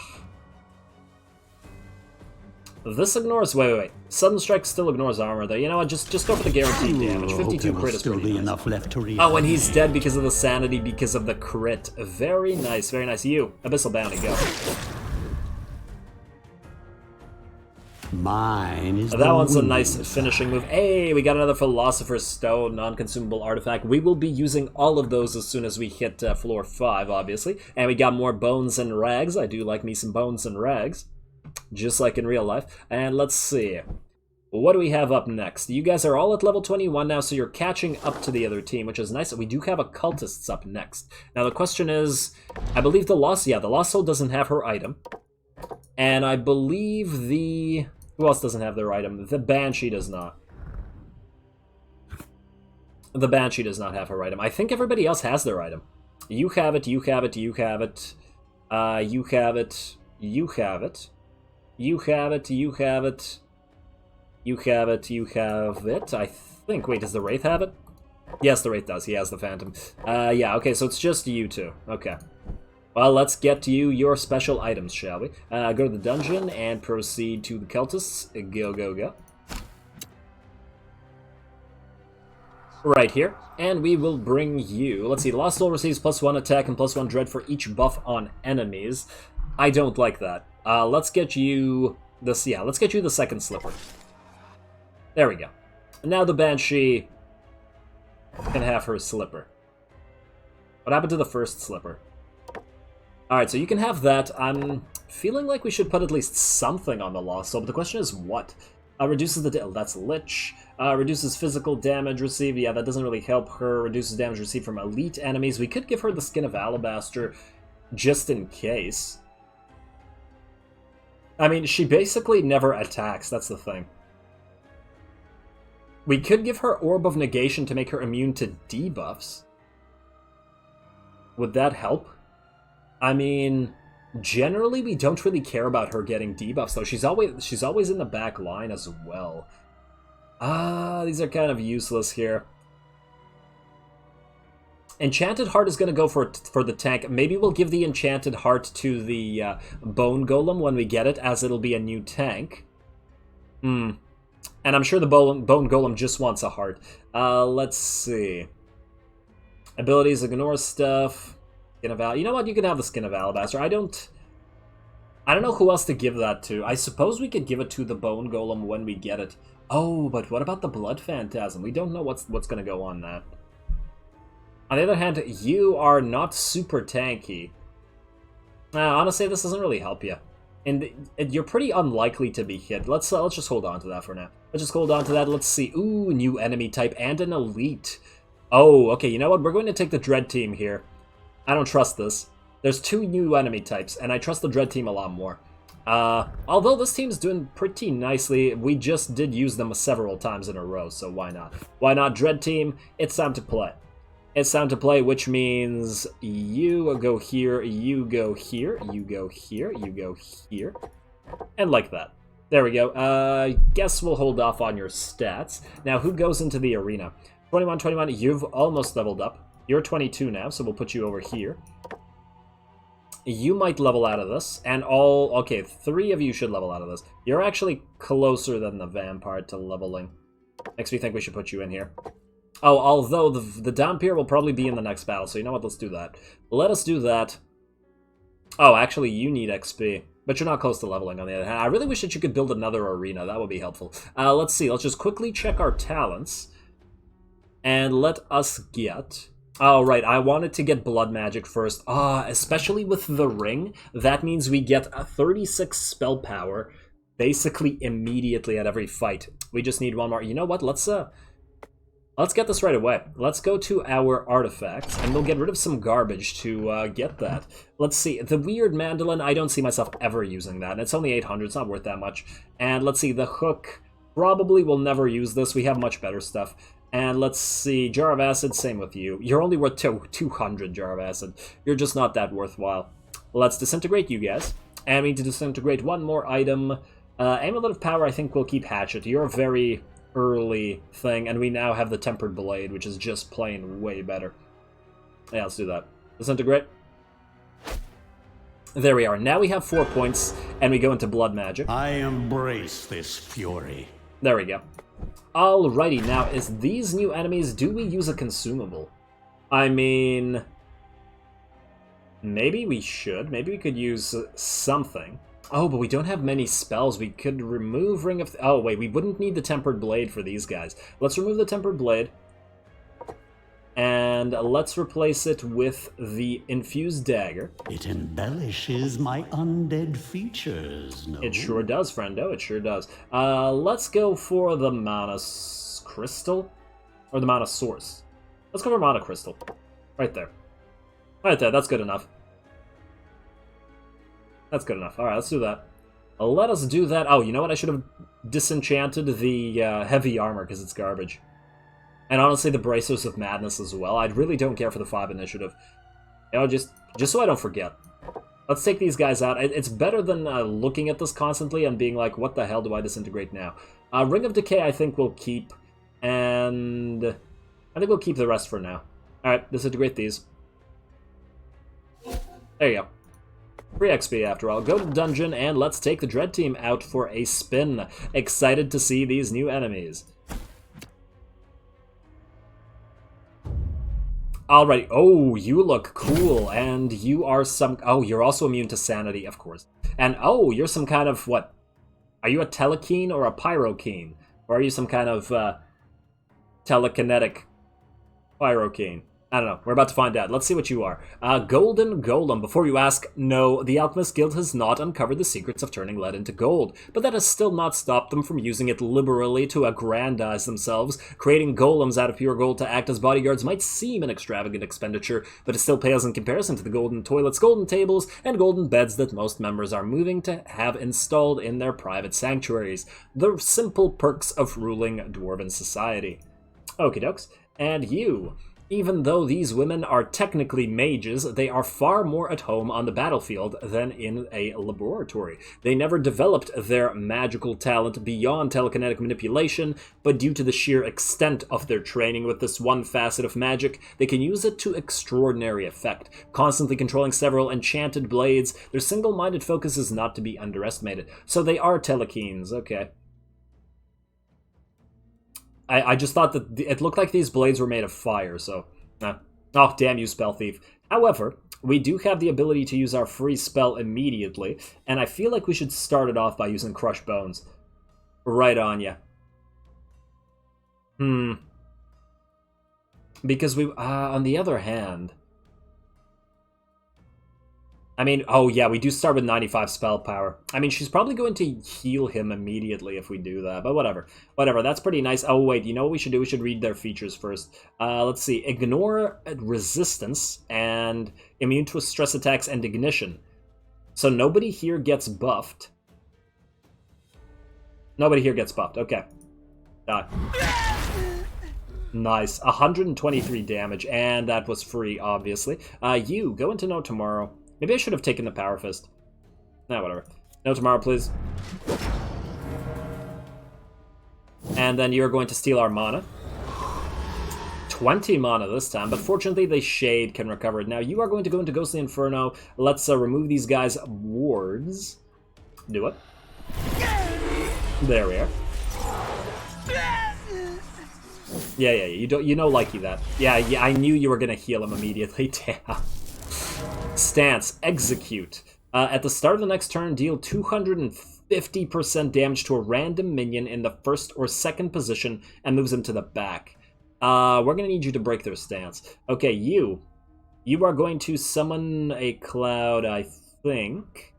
This ignores... Wait. Sudden Strike still ignores armor, though. You know what? Just go for the guaranteed damage. 52 crit is pretty nice. Enough left to oh, and he's dead because of the sanity, because of the crit. Very nice, very nice. You, Abyssal Bounty, go. Mine is that one's a nice finishing move. Hey, we got another Philosopher's Stone, non-consumable artifact. We will be using all of those as soon as we hit floor 5, obviously. And we got more Bones and Rags. I do like me some Bones and Rags. Just like in real life. And let's see. What do we have up next? You guys are all at level 21 now, so you're catching up to the other team, which is nice. We do have Occultists up next. Now the question is, I believe the Lost Soul doesn't have her item. And I believe the... Who else doesn't have their item? The Banshee does not. The Banshee does not have her item. I think everybody else has their item. You have it, you have it, you have it. You have it, you have it. You have it, you have it. You have it, you have it. I think... Wait, does the Wraith have it? Yes, the Wraith does. He has the Phantom. Yeah, okay, so it's just you two. Okay. Well, let's get to you your special items, shall we? Go to the dungeon and proceed to the Cultists. Go, go, go. Right here. And we will bring you... Let's see, Lost Soul receives +1 attack and +1 dread for each buff on enemies. I don't like that. Let's get you this. Yeah, let's get you the second slipper. There we go. Now the Banshee can have her slipper. What happened to the first slipper? Alright, so you can have that. I'm feeling like we should put at least something on the Lost Soul, but the question is what? Reduces the... Oh, that's Lich. Reduces physical damage received. Yeah, that doesn't really help her. Reduces damage received from elite enemies. We could give her the Skin of Alabaster just in case. I mean, she basically never attacks, that's the thing. We could give her Orb of Negation to make her immune to debuffs. Would that help? I mean, generally we don't really care about her getting debuffs, though. She's always in the back line as well. These are kind of useless here. Enchanted Heart is going to go for the tank. Maybe we'll give the Enchanted Heart to the Bone Golem when we get it, as it'll be a new tank. And I'm sure the Bone Golem just wants a heart. Let's see. Abilities, ignore stuff. Skin of you know what? You can have the Skin of Alabaster. I don't know who else to give that to. I suppose we could give it to the Bone Golem when we get it. Oh, but what about the Blood Phantasm? We don't know what's going to go on that. On the other hand, you are not super tanky. Honestly, this doesn't really help you. And you're pretty unlikely to be hit. Let's just hold on to that for now. Let's just hold on to that. Let's see. Ooh, new enemy type and an elite. Oh, okay, you know what? We're going to take the Dread Team here. I don't trust this. There's 2 new enemy types, and I trust the Dread Team a lot more. Although this team's doing pretty nicely, we just did use them several times in a row, so why not? Why not, Dread Team? It's time to play. It's time to play, which means you go here, you go here, you go here, you go here, and like that. There we go. Guess we'll hold off on your stats. Now, who goes into the arena? 21, 21, you've almost leveled up. You're 22 now, so we'll put you over here. You might level out of this, and okay, 3 of you should level out of this. You're actually closer than the Vampire to leveling. Makes me think we should put you in here. Oh, although the Dhampir will probably be in the next battle, so you know what, let's do that. Let us do that. Oh, actually, you need XP, but you're not close to leveling on the other hand. I really wish that you could build another arena, that would be helpful. Let's see, let's just quickly check our talents. And let us get Oh, right, I wanted to get blood magic first. Especially with the ring, that means we get a 36 spell power basically immediately at every fight. We just need one more. You know what? Let's get this right away. Let's go to our artifacts, and we'll get rid of some garbage to get that. Let's see. The weird mandolin, I don't see myself ever using that. And it's only 800. It's not worth that much. And let's see. The hook, probably will never use this. We have much better stuff. And let's see. Jar of acid, same with you. You're only worth 200 jar of acid. You're just not that worthwhile. Let's disintegrate you guys. And we need to disintegrate one more item. Amulet of Power, I think we'll keep Hatchet. You're a very early thing, and we now have the Tempered Blade, which is just plain way better. Yeah, let's do that. Disintegrate. There we are. Now we have 4 points, and we go into Blood Magic. I embrace this fury. There we go. Alrighty, now, is these new enemies, do we use a consumable? I mean, maybe we should. Maybe we could use something. Oh, but we don't have many spells. We could remove Ring of... Oh, wait, we wouldn't need the Tempered Blade for these guys. Let's remove the Tempered Blade. And let's replace it with the Infused Dagger. It embellishes my undead features, no? It sure does, friendo. It sure does. Let's go for the Mana Crystal. Or the Mana Source. Let's go for Mana Crystal. Right there. Right there, that's good enough. That's good enough. Alright, let's do that. Let us do that. Oh, you know what? I should have disenchanted the heavy armor because it's garbage. And honestly, the Bracers of Madness as well. I really don't care for the 5 initiative. You know, just so I don't forget. Let's take these guys out. It's better than looking at this constantly and being like, what the hell do I disintegrate now? Ring of Decay I think we'll keep. And I think we'll keep the rest for now. Alright, disintegrate these. There you go. Free XP after all. Go to the dungeon and let's take the Dread Team out for a spin. Excited to see these new enemies. Alright, oh, you look cool, and you are some... Oh, you're also immune to sanity, of course. And oh, you're some kind of, what? Are you a telekine or a pyrokine? Or are you some kind of telekinetic pyrokine? I don't know. We're about to find out. Let's see what you are. Golden Golem. Before you ask, no, the Alchemist Guild has not uncovered the secrets of turning lead into gold, but that has still not stopped them from using it liberally to aggrandize themselves. Creating golems out of pure gold to act as bodyguards might seem an extravagant expenditure, but it still pales in comparison to the golden toilets, golden tables, and golden beds that most members are moving to have installed in their private sanctuaries. The simple perks of ruling dwarven society. Okie dokes. And you... Even though these women are technically mages, they are far more at home on the battlefield than in a laboratory. They never developed their magical talent beyond telekinetic manipulation, but due to the sheer extent of their training with this one facet of magic, they can use it to extraordinary effect. Constantly controlling several enchanted blades, their single-minded focus is not to be underestimated. So they are telekines, okay. I just thought that it looked like these blades were made of fire, so... Oh, damn you, Spell Thief. However, we do have the ability to use our free spell immediately, and I feel like we should start it off by using Crush Bones. Right on ya. Because we... on the other hand... I mean, oh yeah, we do start with 95 spell power. I mean, she's probably going to heal him immediately if we do that, but whatever. Whatever, that's pretty nice. Oh wait, you know what we should do? We should read their features first. Let's see, ignore resistance and immune to stress attacks and ignition. So nobody here gets buffed. Nobody here gets buffed, okay. Die. Nice, 123 damage, and that was free, obviously. You, go into No Tomorrow. Maybe I should have taken the Power Fist. Nah, whatever. No Tomorrow, please. And then you're going to steal our mana. 20 mana this time, but fortunately the Shade can recover it. Now you are going to go into Ghostly Inferno. Let's remove these guys' wards. Do it. There we are. Yeah, you know likey that. Yeah, I knew you were gonna heal him immediately. Damn. Stance, execute. At the start of the next turn, deal 250% damage to a random minion in the first or second position and moves him to the back. We're gonna need you to break their stance. Okay, you are going to summon a cloud, I think.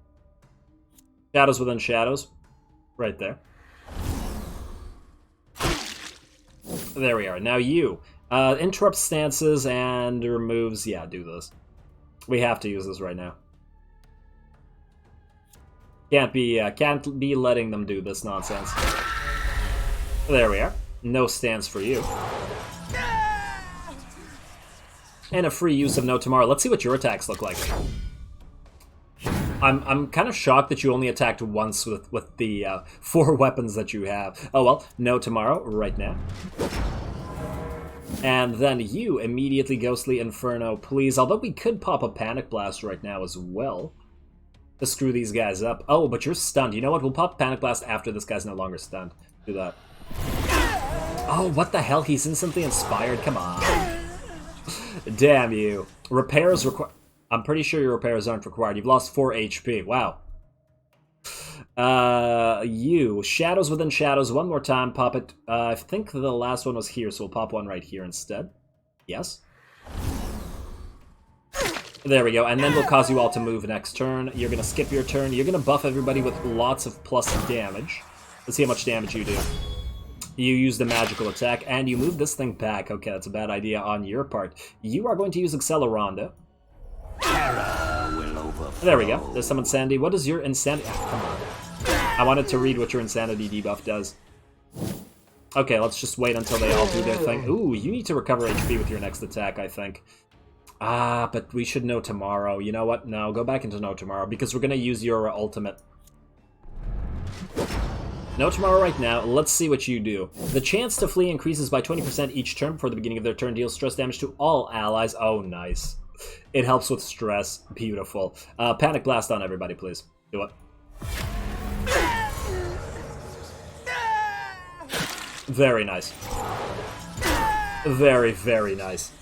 Shadows within shadows. Right there. There we are. Now you. Interrupt stances and removes... Yeah, do this. We have to use this right now. Can't be letting them do this nonsense. There we are. No stance for you. And a free use of No Tomorrow. Let's see what your attacks look like. I'm kind of shocked that you only attacked once with the 4 weapons that you have. Oh well, No Tomorrow right now. And then you, immediately Ghostly Inferno, please. Although we could pop a Panic Blast right now as well to screw these guys up. Oh, but you're stunned. You know what? We'll pop Panic Blast after this guy's no longer stunned. Do that. Oh, what the hell? He's instantly inspired? Come on. Damn you. Repairs require... I'm pretty sure your repairs aren't required. You've lost 4 HP. Wow. You. Shadows within shadows. One more time. Pop it. I think the last one was here, so we'll pop one right here instead. Yes. There we go. And then we'll cause you all to move next turn. You're going to skip your turn. You're going to buff everybody with lots of plus damage. Let's see how much damage you do. You use the magical attack, and you move this thing back. Okay, that's a bad idea on your part. You are going to use Accelerando. There we go. There's some insanity. What is your insanity? Oh, come on. I wanted to read what your insanity debuff does. Okay, let's just wait until they all do their thing. Ooh, you need to recover HP with your next attack, I think. Ah, but we should know tomorrow. You know what? No, go back into know tomorrow, because we're going to use your ultimate. No tomorrow right now. Let's see what you do. The chance to flee increases by 20% each turn before the beginning of their turn. Deals stress damage to all allies. Oh, nice. It helps with stress. Beautiful. Panic Blast on everybody, please. Do it. Very nice. Very, very nice.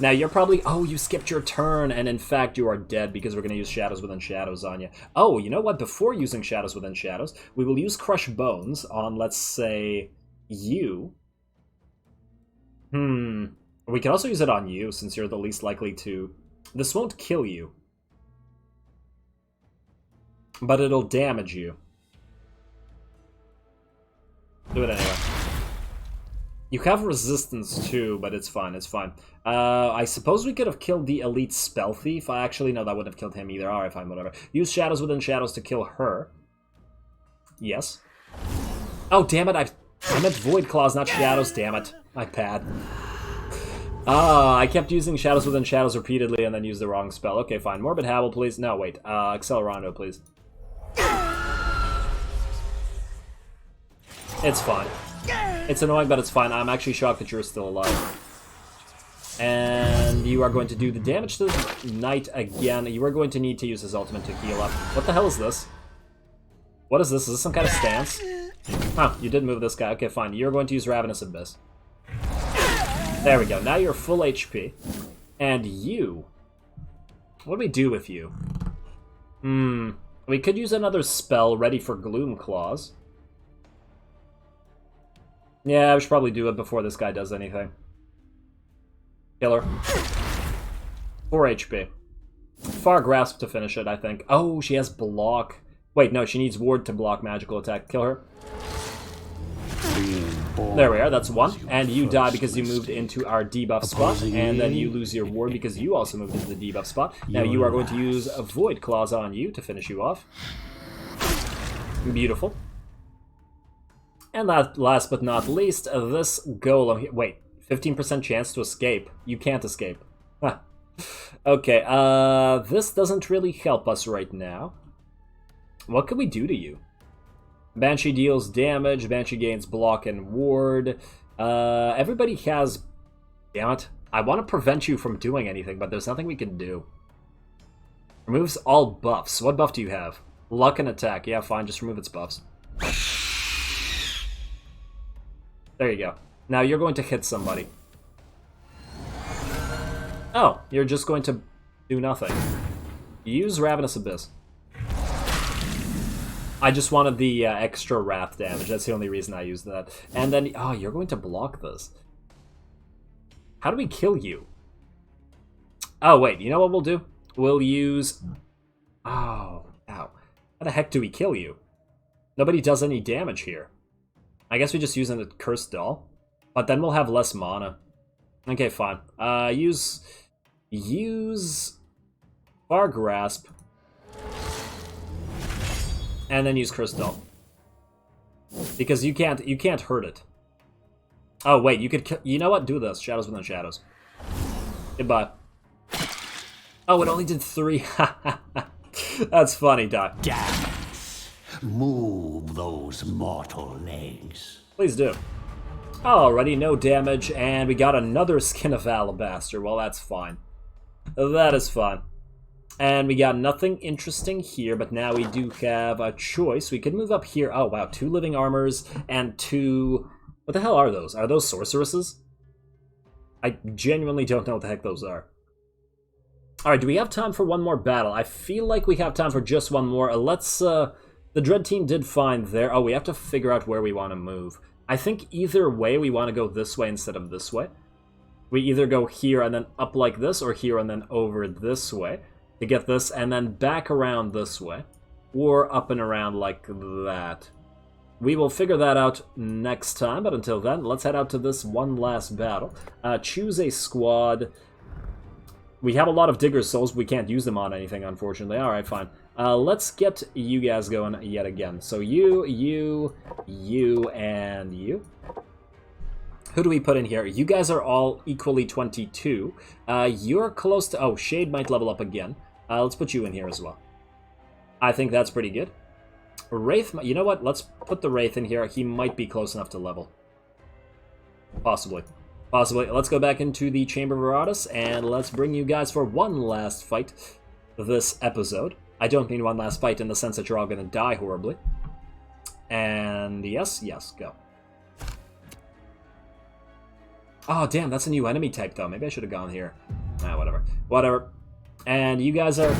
Now you're probably... Oh, you skipped your turn, and in fact you are dead because we're going to use Shadows Within Shadows on you. Oh, you know what? Before using Shadows Within Shadows, we will use Crush Bones on, let's say, you. We can also use it on you, since you're the least likely to... This won't kill you. But it'll damage you. Do it anyway. You have resistance too, but it's fine, it's fine. I suppose we could have killed the Elite Spell Thief. Actually, no, that wouldn't have killed him either. Alright, fine, whatever. Use Shadows Within Shadows to kill her. Yes. Oh, damn it, I meant Void Claws, not Shadows, damn it. My bad. I kept using Shadows Within Shadows repeatedly and then used the wrong spell. Okay, fine. Morbid Howl, please. No, wait. Accelerando, please. It's fine. It's annoying, but it's fine. I'm actually shocked that you're still alive. And you are going to do the damage to the Knight again. You are going to need to use his ultimate to heal up. What the hell is this? What is this? Is this some kind of stance? Huh, you did move this guy. Okay, fine. You're going to use Ravenous Abyss. There we go. Now you're full HP. And you... What do we do with you? We could use another spell ready for Gloom Claws. Yeah, we should probably do it before this guy does anything. Kill her. 4 HP. Far Grasp to finish it, I think. Oh, she has block. Wait, no, she needs Ward to block magical attack. Kill her. There we are, that's 1. And you die because you moved into our debuff spot. And then you lose your Ward because you also moved into the debuff spot. Now you are going to use a Void Claws on you to finish you off. Beautiful. And last but not least, this Golem... Wait, 15% chance to escape. You can't escape. Huh. Okay, this doesn't really help us right now. What can we do to you? Banshee deals damage, Banshee gains block and ward. Everybody has... Damn it. I want to prevent you from doing anything, but there's nothing we can do. Removes all buffs. What buff do you have? Luck and attack. Yeah, fine, just remove its buffs. There you go. Now you're going to hit somebody. Oh, you're just going to do nothing. Use Ravenous Abyss. I just wanted the extra wrath damage. That's the only reason I used that. And then, oh, you're going to block this. How do we kill you? Oh, wait, you know what we'll do? We'll use... Oh, ow. How the heck do we kill you? Nobody does any damage here. I guess we just use a cursed doll. But then we'll have less mana. Okay, fine. Use Far Grasp. And then use cursed doll. Because you can't hurt it. Oh, wait, you could... You know what? Do this. Shadows within shadows. Goodbye. Oh, it only did 3. That's funny, Doc. Dance. Move those mortal legs. Please do. Alrighty, no damage, and we got another Skin of Alabaster. Well, that's fine. That is fine. And we got nothing interesting here, but now we do have a choice. We could move up here. Oh, wow, 2 living armors and 2... What the hell are those? Are those sorceresses? I genuinely don't know what the heck those are. Alright, do we have time for one more battle? I feel like we have time for just one more. Let's, the Dread Team did find there. Oh, we have to figure out where we want to move. I think either way we want to go this way instead of this way. We either go here and then up like this, or here and then over this way to get this, and then back around this way. Or up and around like that. We will figure that out next time, but until then, let's head out to this one last battle. Choose a squad. We have a lot of Digger Souls, we can't use them on anything, unfortunately. Alright, fine. Let's get you guys going yet again. So you, and you. Who do we put in here? You guys are all equally 22. You're close to... Oh, Shade might level up again. Let's put you in here as well. I think that's pretty good. Wraith... You know what? Let's put the Wraith in here. He might be close enough to level. Possibly. Possibly. Let's go back into the Chamber of Iratus, and let's bring you guys for one last fight this episode. I don't mean one last fight in the sense that you're all going to die horribly. And yes, go. Oh, damn, that's a new enemy type, though. Maybe I should have gone here. Whatever. Whatever. And you guys are...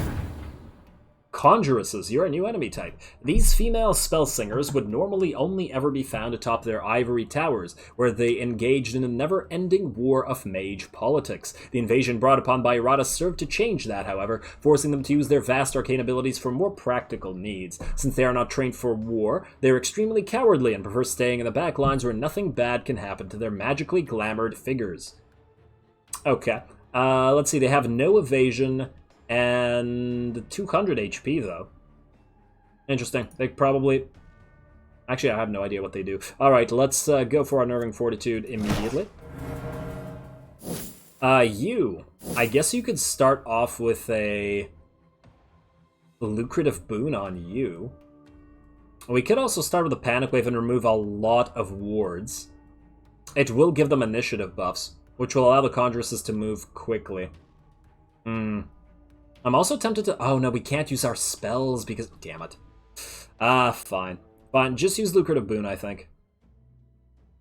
Conjuresses, you're a new enemy type. These female spell singers would normally only ever be found atop their ivory towers, where they engaged in a never-ending war of mage politics. The invasion brought upon by Iratus served to change that, however, forcing them to use their vast arcane abilities for more practical needs. Since they are not trained for war, they are extremely cowardly and prefer staying in the back lines where nothing bad can happen to their magically glamoured figures. Okay, let's see, they have no evasion... And 200 HP, though. Interesting. They probably... Actually, I have no idea what they do. Alright, let's go for Unnerving Fortitude immediately. You. I guess you could start off with a... lucrative boon on you. We could also start with a Panic Wave and remove a lot of wards. It will give them initiative buffs, which will allow the Conjuresses to move quickly. I'm also tempted to... Oh, no, we can't use our spells because... Damn it. Fine. Fine, just use Lucrative Boon, I think.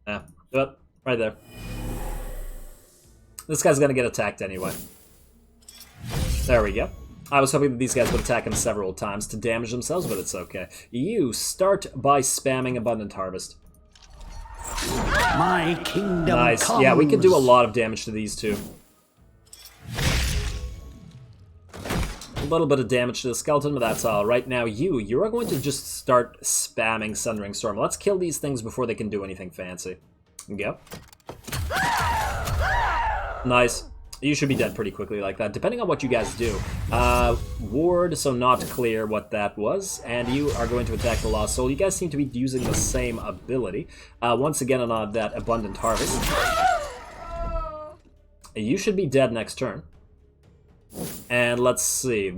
Do it. Right there. This guy's gonna get attacked anyway. There we go. I was hoping that these guys would attack him several times to damage themselves, but it's okay. You start by spamming Abundant Harvest. My kingdom nice. Comes. Yeah, we could do a lot of damage to these two. A little bit of damage to the skeleton, but that's all. Right now, you are going to just start spamming Sundering Storm. Let's kill these things before they can do anything fancy. Go. Nice. You should be dead pretty quickly like that, depending on what you guys do. Ward, so not clear what that was. And you are going to attack the Lost Soul. You guys seem to be using the same ability. Once again on that Abundant Harvest. You should be dead next turn. And let's see,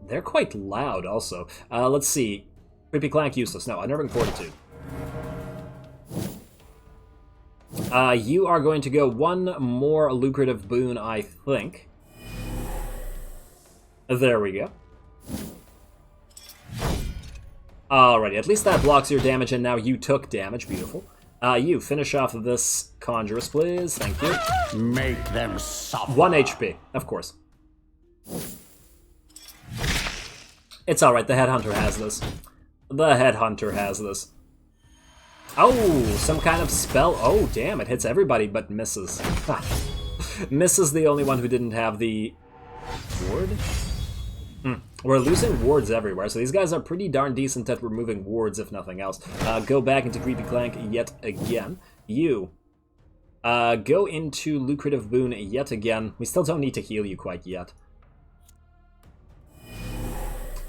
they're quite loud also. Let's see, Creepy Clank useless, no, Unnerving Fortitude. You are going to go one more lucrative boon, I think. There we go. Alrighty, at least that blocks your damage, and now you took damage, beautiful. You finish off this Conjuress, please, thank you. Make them suffer. 1 HP, of course. It's alright, the Headhunter has this. The Headhunter has this. Oh, some kind of spell. Oh, damn, it hits everybody but misses. Miss is the only one who didn't have the ward. We're losing wards everywhere, so these guys are pretty darn decent at removing wards, if nothing else. Go back into Creepy Clank yet again. You. Go into Lucrative Boon yet again. We still don't need to heal you quite yet.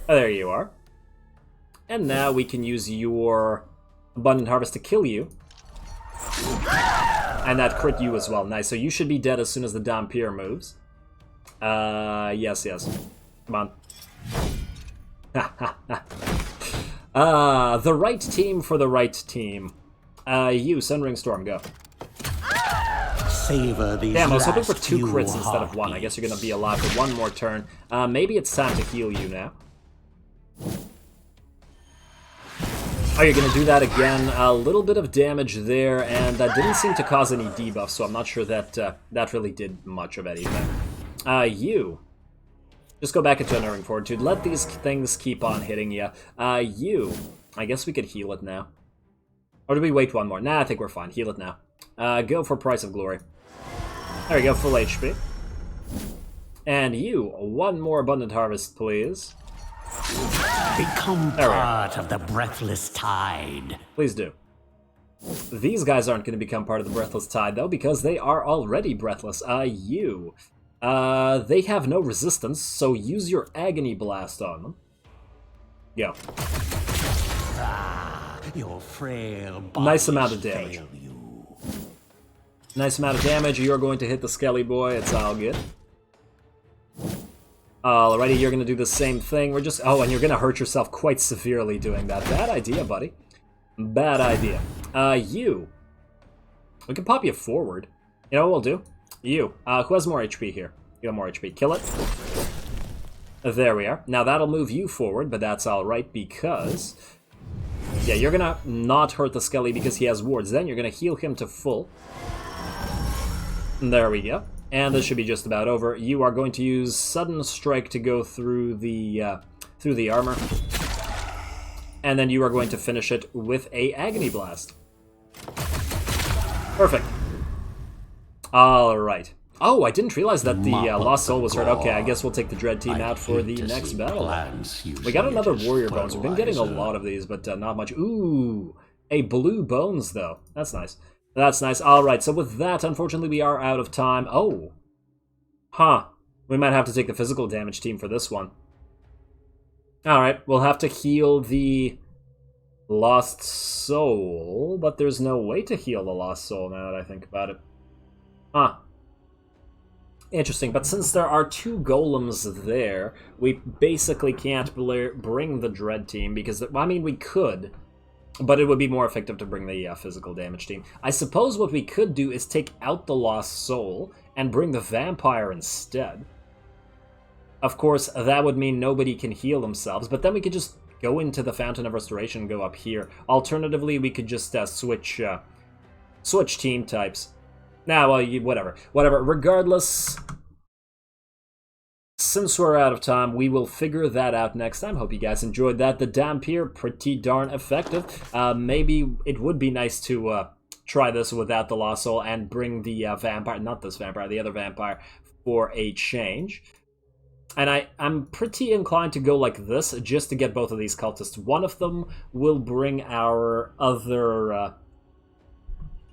Oh, there you are. And now we can use your Abundant Harvest to kill you. And that crit you as well. Nice, so you should be dead as soon as the Dhampir moves. Yes. Come on. The right team for the right team. You, Sunring Storm, go. Savor these. Damn, I was hoping for 2 crits instead of 1. I guess you're gonna be alive for 1 more turn. Maybe it's time to heal you now. Oh, you're gonna do that again. A little bit of damage there, and that didn't seem to cause any debuff, so I'm not sure that that really did much of anything. You. Just go back into Unerring Fortitude. Let these things keep on hitting you. You. I guess we could heal it now. Or do we wait 1 more? Nah, I think we're fine. Heal it now. Go for Price of Glory. There we go, full HP. And you, 1 more Abundant Harvest, please. Become part of the Breathless Tide. Please do. These guys aren't going to become part of the Breathless Tide, though, because they are already breathless. You. They have no resistance, so use your Agony Blast on them. Go. Your frail nice amount of damage. Nice amount of damage. You're going to hit the Skelly Boy. It's all good. Alrighty, you're going to do the same thing. We're just... Oh, and you're going to hurt yourself quite severely doing that. Bad idea, buddy. Bad idea. You. We can pop you forward. You know what we'll do? You. Who has more HP here? You have more HP. Kill it. There we are. Now that'll move you forward, but that's alright because... Yeah, you're going to not hurt the Skelly because he has wards. Then you're going to heal him to full. There we go. And this should be just about over. You are going to use Sudden Strike to go through the armor. And then you are going to finish it with a Agony Blast. Perfect. Alright. Oh, I didn't realize that the Lost Soul was hurt. Okay, I guess we'll take the Dread Team out for the next battle. We got another Warrior Bones. We've been getting a lot of these, but not much. Ooh, a Blue Bones, though. That's nice. That's nice. Alright, so with that, unfortunately, we are out of time. Oh. Huh. We might have to take the physical damage team for this one. Alright, we'll have to heal the Lost Soul, but there's no way to heal the Lost Soul now that I think about it. Huh. Interesting, but since there are 2 golems there, we basically can't bring the Dread team, because, I mean, we could, but it would be more effective to bring the physical damage team. I suppose what we could do is take out the Lost Soul and bring the Vampire instead. Of course, that would mean nobody can heal themselves, but then we could just go into the Fountain of Restoration and go up here. Alternatively, we could just switch team types. Nah, well, whatever. Whatever. Regardless, since we're out of time, we will figure that out next time. Hope you guys enjoyed that. The Dhampir, pretty darn effective. Maybe it would be nice to try this without the Lost Soul and bring the Vampire, not this Vampire, the other Vampire, for a change. And I'm pretty inclined to go like this, just to get both of these cultists. One of them will bring our other...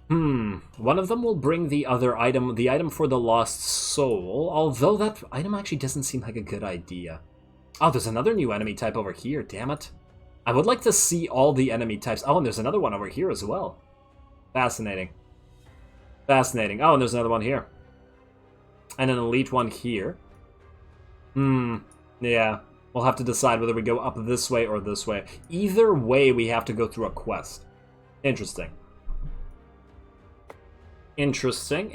One of them will bring the other item, the item for the Lost Soul, although that item actually doesn't seem like a good idea. Oh, there's another new enemy type over here, damn it. I would like to see all the enemy types. Oh, and there's another one over here as well. Fascinating. Fascinating. Oh, and there's another one here. And an elite one here. Yeah. We'll have to decide whether we go up this way or this way. Either way, we have to go through a quest. Interesting. Interesting.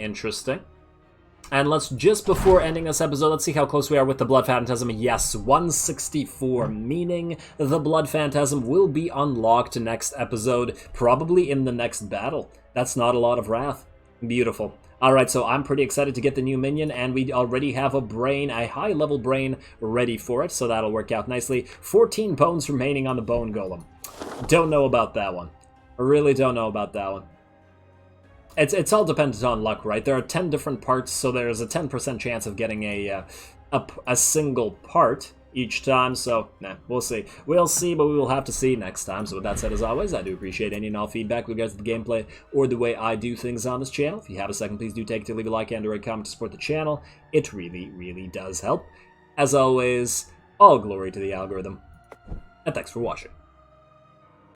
And let's, just before ending this episode, let's see how close we are with the Blood Phantasm. Yes, 164, meaning the Blood Phantasm will be unlocked next episode, probably in the next battle. That's not a lot of wrath. Beautiful. Alright, so I'm pretty excited to get the new minion, and we already have a brain, a high-level brain, ready for it, so that'll work out nicely. 14 bones remaining on the Bone Golem. Don't know about that one. I really don't know about that one. it's all dependent on luck, right? There are 10 different parts, so there's a 10% chance of getting a single part each time, so we'll see. We'll see, but we will have to see next time. So with that said, as always, I do appreciate any and all feedback with regards to the gameplay or the way I do things on this channel. If you have a second, please do take it to leave a like and or a comment to support the channel. It really, really does help. As always, all glory to the algorithm, and thanks for watching.